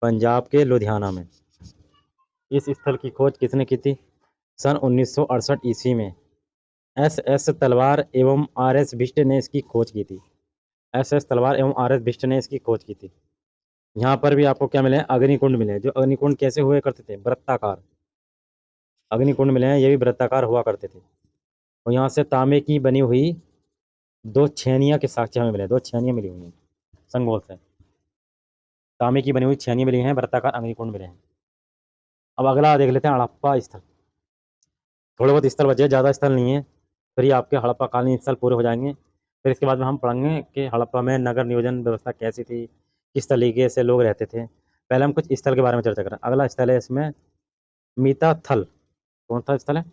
पंजाब के लुधियाना में। इस स्थल की खोज किसने की थी? सन 1968 ईस्वी में SS तलवार एवं RS भिष्ट ने इसकी खोज की थी। SS तलवार एवं RS भिष्ट ने इसकी खोज की थी। यहाँ पर भी आपको क्या मिले हैं? अग्निकुंड मिले हैं। जो अग्निकुंड कैसे हुए करते थे? वृत्ताकार अग्निकुंड मिले हैं। ये भी वृत्ताकार हुआ करते थे। और यहाँ से तांबे की बनी हुई 2 छेनियाँ के साक्ष्य हमें मिले, 2 छेनियाँ मिली हुई हैं संगोल से। तांबे की बनी हुई छेनियाँ मिली हैं, वृत्ताकार अग्निकुंड मिले हैं। अब अगला देख लेते हैं हड़प्पा स्थल। थोड़े बहुत स्थल बचे, ज़्यादा स्थल नहीं है, फिर ही आपके हड़प्पा कालीन स्थल पूरे हो जाएंगे। फिर इसके बाद में हम पढ़ेंगे कि हड़प्पा में नगर नियोजन व्यवस्था कैसी थी, किस तरीके से लोग रहते थे। पहले हम कुछ स्थल के बारे में चर्चा करें। अगला स्थल है इसमें मीताथल। कौन सा स्थल है?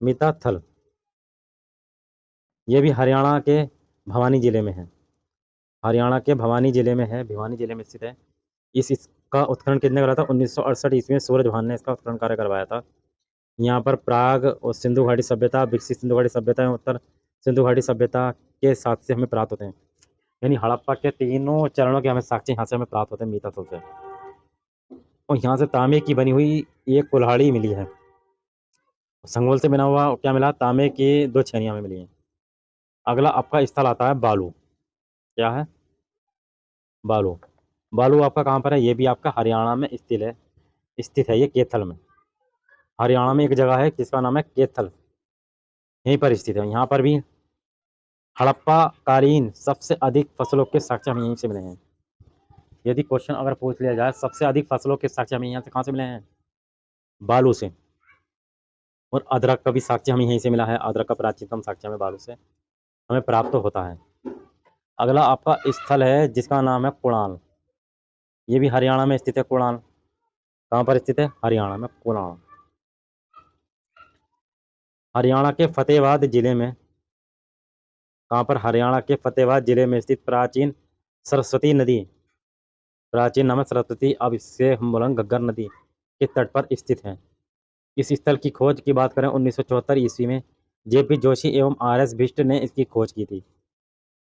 मीताथल। ये भी हरियाणा के भवानी जिले में है। हरियाणा के भवानी जिले में है, भिवानी जिले में स्थित है। इसका उत्खनन कितने करा था? 1968 ईस्वी में सूरज भान ने इसका उत्खनन कार्य करवाया था। यहाँ पर प्राग और सिंधु घाटी सभ्यता, विकसित सिंधु घाटी सभ्यता एवं उत्तर सिंधु घाटी सभ्यता के साक्ष्य हमें प्राप्त होते हैं। यानी हड़प्पा के तीनों चरणों के हमें साक्ष्य यहाँ से हमें प्राप्त होते हैं मीताथल से। और यहाँ से तांबे की बनी हुई एक कुल्हाड़ी मिली है। संगोल से बना हुआ क्या मिला? तांबे की 2 छेनियाँ हमें मिली हैं। अगला आपका स्थल आता है बालू। क्या है? बालू। बालू आपका कहाँ पर है? ये भी आपका हरियाणा में स्थित है ये कैथल में। हरियाणा में एक जगह है जिसका नाम है कैथल, यहीं पर स्थित है। यहाँ पर भी हड़प्पा कालीन सबसे अधिक फसलों के साक्ष्य हमें यहीं से मिले हैं। यदि क्वेश्चन अगर पूछ लिया जाए सबसे अधिक फसलों के साक्ष्य हमें यहाँ से कहाँ से मिले हैं? बालू से। और अदरक का भी साक्ष्य हमें यहीं से मिला है। अदरक का प्राचीनतम साक्ष्य हमें बालू से हमें प्राप्त होता है। अगला आपका स्थल है जिसका नाम है कुणाल। ये भी हरियाणा में स्थित है। कुणाल कहाँ पर स्थित है? हरियाणा में कुणाल। हरियाणा के फतेहाबाद जिले में, कहाँ पर? हरियाणा के फतेहाबाद जिले में स्थित प्राचीन सरस्वती नदी, प्राचीन नाम है सरस्वती, अब इससे हम बोलेंगे घग्गर नदी के तट पर स्थित है। इस स्थल की खोज की बात करें 1974 ईस्वी में जेपी जोशी एवं आर एस बिष्ट ने इसकी खोज की थी।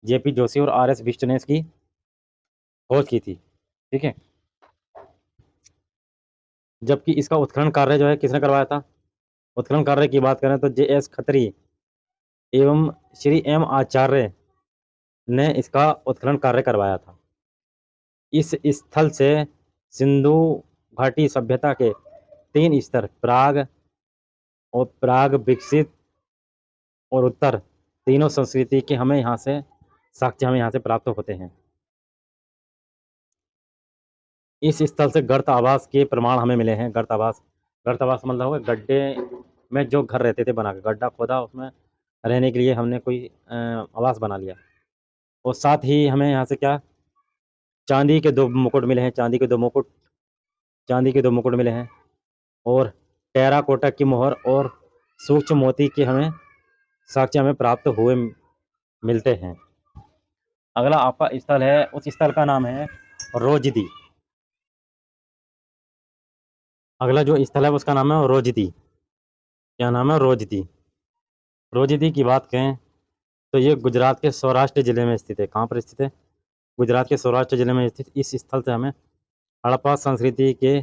जेपी जोशी और आर एस बिष्ट ने इसकी खोज की थी। ठीक है। जबकि इसका उत्खनन कार्य जो है किसने करवाया था? उत्खनन कार्य की बात करें तो जे एस खत्री एवं श्री एम आचार्य ने इसका उत्खनन कार्य करवाया था। इस स्थल से सिंधु घाटी सभ्यता के 3 स्तर, प्राग विकसित और उत्तर, तीनों संस्कृति के हमें यहाँ से साक्ष्य हमें यहाँ से प्राप्त होते हैं। इस स्थल से गर्त आवास के प्रमाण हमें मिले हैं। गर्त आवास मतलब होगा गड्ढे में जो घर रहते थे बना के, गड्ढा खोदा उसमें रहने के लिए हमने कोई आवास बना लिया। और साथ ही हमें यहाँ से क्या? चांदी के 2 मुकुट मिले हैं। चांदी के 2 मुकुट मिले हैं। और टेराकोटा की मोहर और सूक्ष्म मोती के हमें साक्ष्य हमें प्राप्त हुए मिलते हैं। अगला आपका स्थल है, उस स्थल का नाम है रोजदी। अगला जो स्थल है उसका नाम है रोजदी। क्या नाम है? रोजदी। रोजदी की बात करें तो ये गुजरात के सौराष्ट्र जिले में स्थित है। कहाँ पर स्थित है? गुजरात के सौराष्ट्र जिले में स्थित इस स्थल से हमें हड़प्पा संस्कृति के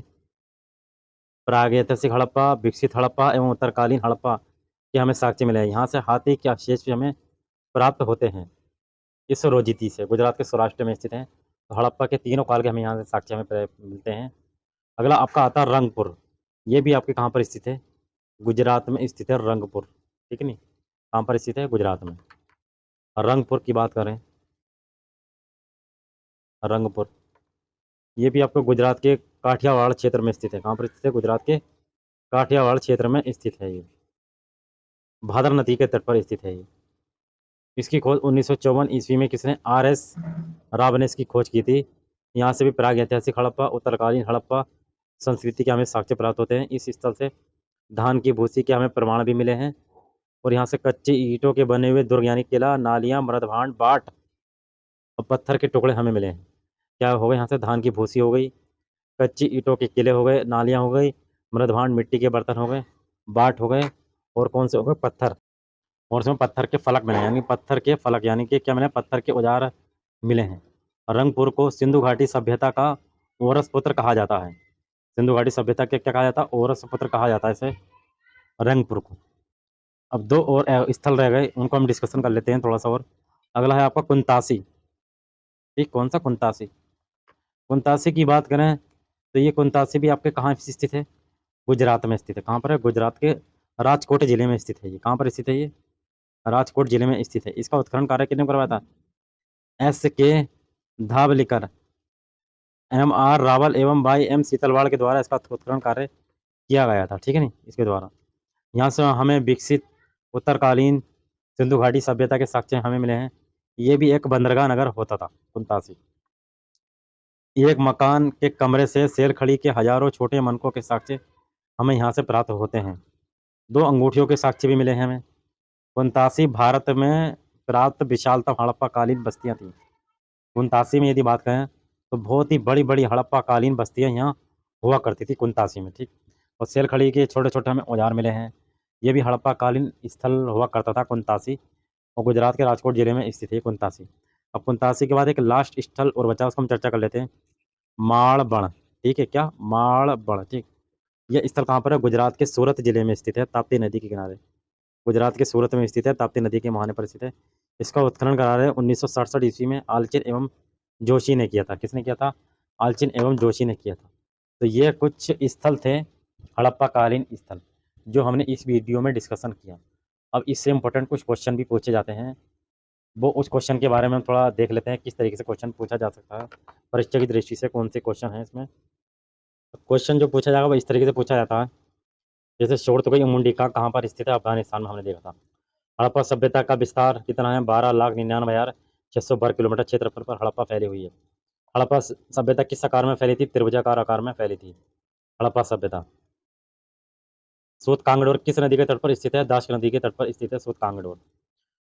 प्रागैतिहासिक हड़प्पा, विकसित हड़प्पा एवं उत्तरकालीन हड़प्पा के हमें साक्ष्य मिले हैं। यहाँ से हाथी के अवशेष भी हमें प्राप्त होते हैं इस रोजदी से। गुजरात के सौराष्ट्र में स्थित है। तो हड़प्पा के तीनों काल के हमें यहाँ से साक्ष्य हमें मिलते हैं। अगला आपका आता है रंगपुर। ये भी आपके कहाँ पर स्थित है? गुजरात में स्थित है रंगपुर। ठीक है नहीं? कहाँ पर स्थित है? गुजरात में। रंगपुर की बात करें, रंगपुर ये भी आपको गुजरात के काठियावाड़ क्षेत्र में स्थित है। कहाँ पर स्थित है? गुजरात के काठियावाड़ क्षेत्र में स्थित है। ये भादर नदी के तट पर स्थित है। ये इसकी खोज 1954 ईस्वी में किसने? आर एस राव ने इसकी खोज की थी। यहाँ से भी प्राग ऐतिहासिक हड़प्पा, उत्तरकालीन हड़प्पा संस्कृति के हमें साक्ष्य प्राप्त होते हैं। इस स्थल से धान की भूसी के हमें प्रमाण भी मिले हैं। और यहाँ से कच्चे ईंटों के बने हुए दुर्ग यानी किला, नालियाँ, मृदभांड, बाट और पत्थर के टुकड़े हमें मिले हैं। क्या हो गए? यहाँ से धान की भूसी हो गई, कच्ची ईंटों के किले हो गए, नालियाँ हो गई, मृदभांड मिट्टी के बर्तन हो गए, बाट हो गए, और कौन से हो गए? पत्थर। और उसमें पत्थर के फलक मिले, यानी पत्थर के फलक यानी कि क्या मिले? पत्थर के औजार मिले हैं। रंगपुर को सिंधु घाटी सभ्यता का ओरस पुत्र कहा जाता है। सिंधु घाटी सभ्यता के क्या कहा जाता है? ओरस पुत्र कहा जाता है इसे, रंगपुर को। अब 2 और स्थल रह गए, उनको हम डिस्कशन कर लेते हैं थोड़ा सा और। अगला है आपका कुंतासी। ठीक, कौन सा? कुंतासी। कुंतासी की बात करें तो ये कुंतासी भी आपके कहाँ स्थित है? गुजरात में स्थित है। कहाँ पर है? गुजरात के राजकोट जिले में स्थित है। ये कहाँ पर स्थित है? ये राजकोट जिले में स्थित है। इसका उत्खनन कार्य किसने करवाया था? S.K. धावलिकर, M.R. रावल एवं Y.M. सीतलवाड़ के द्वारा इसका उत्खनन कार्य किया गया था। ठीक है नहीं, इसके द्वारा यहाँ से हमें विकसित उत्तरकालीन सिंधु घाटी सभ्यता के साक्ष्य हमें मिले हैं। ये भी एक बंदरगाह नगर होता था कुंतासी। एक मकान के कमरे से शेरखड़ी के हजारों छोटे मनकों के साक्ष्य हमें यहाँ से प्राप्त होते हैं। 2 अंगूठियों के साक्ष्य भी मिले हैं हमें। कुंतासी भारत में प्राप्त विशालतम हड़प्पाकालीन बस्तियाँ थीं। कुंतासी में यदि बात करें तो बहुत ही बड़ी बड़ी हड़प्पाकालीन बस्तियाँ यहाँ हुआ करती थी कुंतासी में। ठीक, और शेरखड़ी के छोटे छोटे हमें औजार मिले हैं। ये भी हड़प्पाकालीन स्थल हुआ करता था कुंतासी, और गुजरात के राजकोट जिले में स्थित है कुंतासी। अब कुंतासी के बाद एक लास्ट स्थल और बचा, उसको हम चर्चा कर लेते हैं, माड़बण। ठीक है, क्या? माड़बण। ठीक, यह स्थल कहाँ पर है? गुजरात के सूरत जिले में स्थित है, ताप्ती नदी के किनारे। गुजरात के सूरत में स्थित है, ताप्ती नदी के मुहाने पर स्थित है। इसका उत्खनन करा है 1967 ईस्वी में आलचिन एवं जोशी ने किया था। किसने किया था? आलचिन एवं जोशी ने किया था। तो ये कुछ स्थल थे हड़प्पाकालीन स्थल जो हमने इस वीडियो में डिस्कशन किया। अब इससे इम्पोर्टेंट कुछ क्वेश्चन भी पूछे जाते हैं, वो उस क्वेश्चन के बारे में हम थोड़ा देख लेते हैं किस तरीके से क्वेश्चन पूछा जा सकता है, परीक्षा की दृष्टि से कौन से क्वेश्चन हैं इसमें। क्वेश्चन जो पूछा जाएगा वो इस तरीके से पूछा जाता है, जैसे शोरतुगई मुंडिका कहाँ पर स्थित है? अफगानिस्तान में हमने देखा था। हड़प्पा सभ्यता का विस्तार कितना है? 12,99,612 किलोमीटर क्षेत्रफल पर हड़प्पा फैली हुई है। हड़प्पा सभ्यता किस आकार में फैली थी? त्रिभुजाकार आकार में फैली थी हड़प्पा सभ्यता। सूत कांगड़ोर किस नदी के तट पर स्थित है? दाश नदी के तट पर स्थित है सूत कांगड़ोर।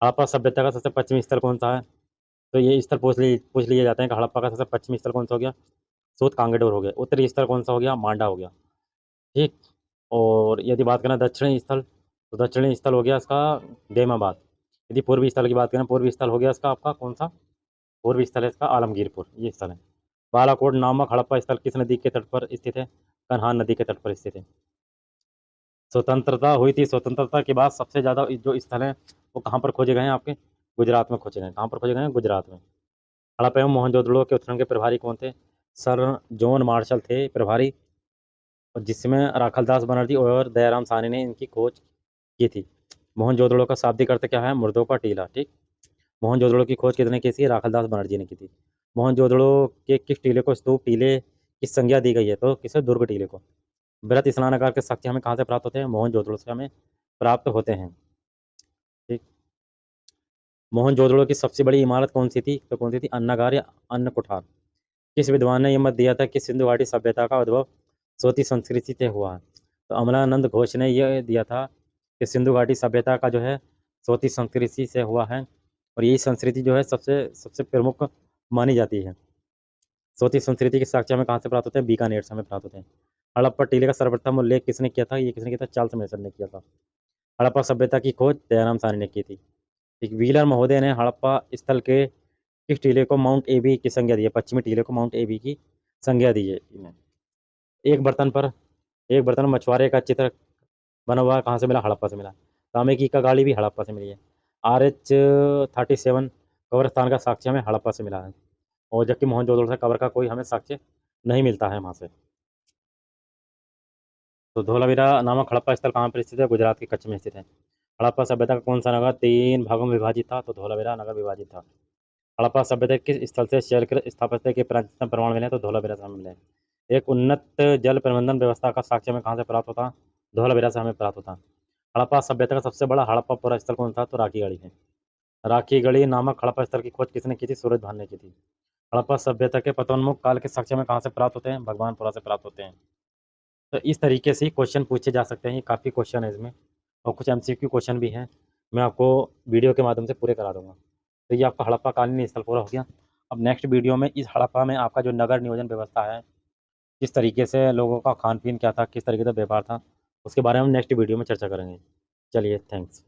हड़प्पा सभ्यता का सबसे पश्चिमी स्थल कौन सा है? तो ये स्थल पूछ लिए जाते हैं कि हड़प्पा का सबसे पश्चिमी स्थल कौन सा हो गया? सूत कांगड़ोर हो गया। उत्तरी स्थल कौन सा हो गया? मांडा हो गया। ठीक, और यदि बात करें दक्षिणी स्थल, तो दक्षिणी स्थल हो गया इसका देमाबाद। यदि पूर्वी स्थल की बात करें, पूर्वी स्थल हो गया इसका आपका कौन सा? पूर्वी स्थल है इसका आलमगीरपुर, ये स्थल है। बालाकोट नामक हड़प्पा स्थल किस नदी के तट पर स्थित है? कन्हान नदी के तट पर स्थित है। स्वतंत्रता हुई थी, स्वतंत्रता के बाद सबसे ज़्यादा जो स्थल हैं वो कहाँ पर खोजे गए हैं? आपके गुजरात में खोजे गए। कहाँ पर खोजे गए हैं? गुजरात में। हड़प्पा एवं मोहनजोदड़ो के उत्खनन के प्रभारी कौन थे? सर जॉन मार्शल थे प्रभारी, और जिसमें राखलदास बनर्जी और दयाराम साहनी ने इनकी खोज की थी। मोहनजोदड़ो का शाब्दिक अर्थ क्या है? मुर्दों का टीला। ठीक, मोहनजोदड़ो की खोज किसने की थी? राखलदास बनर्जी ने की थी। मोहनजोदड़ो के किस टीले को स्तूप टीले की संज्ञा दी गई है? तो किसे? दुर्ग टीले को। बृहत स्नानागार के साक्ष्य हमें कहाँ से प्राप्त होते हैं? मोहनजोदड़ो से हमें प्राप्त होते हैं। ठीक, मोहनजोदड़ो की सबसे बड़ी इमारत कौन सी थी? तो कौन सी थी? अन्नागार या अन्न कुठार। किस विद्वान ने यह मत दिया था कि सिंधु घाटी सभ्यता का उद्भव सोती संस्कृति से हुआ है? तो अमलानंद घोष ने यह दिया था कि सिंधु घाटी सभ्यता का जो है सोती संस्कृति से हुआ है, और यही संस्कृति जो है सबसे सबसे प्रमुख मानी जाती है। सोती संस्कृति के साक्ष्य हमें कहाँ से प्राप्त होते हैं? बीकानेर से हमें प्राप्त होते हैं। हड़प्पा टीले का सर्वप्रथम उल्लेख किसने किया था? ये किसने किया था? चार्ल्स मैसन ने किया था। हड़प्पा सभ्यता की खोज दयाराम साहनी ने की थी। एक व्हीलर महोदय ने हड़प्पा स्थल के किस टीले को माउंट एबी की संज्ञा दी है? पश्चिमी टीले को माउंट एबी की संज्ञा दी है इन्हें। एक बर्तन मछुआरे का चित्र बना हुआ कहाँ से मिला? हड़प्पा से मिला। तांबे की का गाड़ी भी हड़प्पा से मिली है। RH-37 कब्रस्तान का साक्ष्य हमें हड़प्पा से मिला है, और जबकि मोहनजोदड़ो से कब्र का कोई हमें साक्ष्य नहीं मिलता है वहाँ से। तो धोलावीरा नामक हड़प्पा स्थल कहाँ पर स्थित है? गुजरात के कच्छ में स्थित है। हड़प्पा सभ्यता का कौन सा नगर 3 भागों में विभाजित था? तो धोलावीरा नगर विभाजित था। हड़प्पा सभ्यता किस स्थल से शैलकृत स्थापत्य के प्राचीनतम प्रमाण मिले? तो धोलावीरा से हमें मिले। एक उन्नत जल प्रबंधन व्यवस्था का साक्ष्य हमें कहाँ से प्राप्त होता? धोलावीरा से हमें प्राप्त होता। हड़प्पा सभ्यता का सबसे बड़ा हड़प्पा स्थल कौन था? तो राखीगढ़ी है। राखीगढ़ी नामक हड़प्पा स्थल की खोज किसने की थी? सूरजभान ने की थी। हड़प्पा सभ्यता के पतोन्मुख काल के साक्ष्य में कहाँ से प्राप्त होते हैं? भगवानपुरा से प्राप्त होते हैं। तो इस तरीके से क्वेश्चन पूछे जा सकते हैं। ये काफ़ी क्वेश्चन है इसमें, और कुछ MCQ क्वेश्चन भी हैं, मैं आपको वीडियो के माध्यम से पूरे करा दूंगा। तो ये आपका हड़प्पा कालीन स्थल पूरा हो गया। अब नेक्स्ट वीडियो में इस हड़प्पा में आपका जो नगर नियोजन व्यवस्था है, किस तरीके से लोगों का खान पीन क्या था, किस तरीके से व्यापार था, उसके बारे में नेक्स्ट वीडियो में चर्चा करेंगे। चलिए, थैंक्स।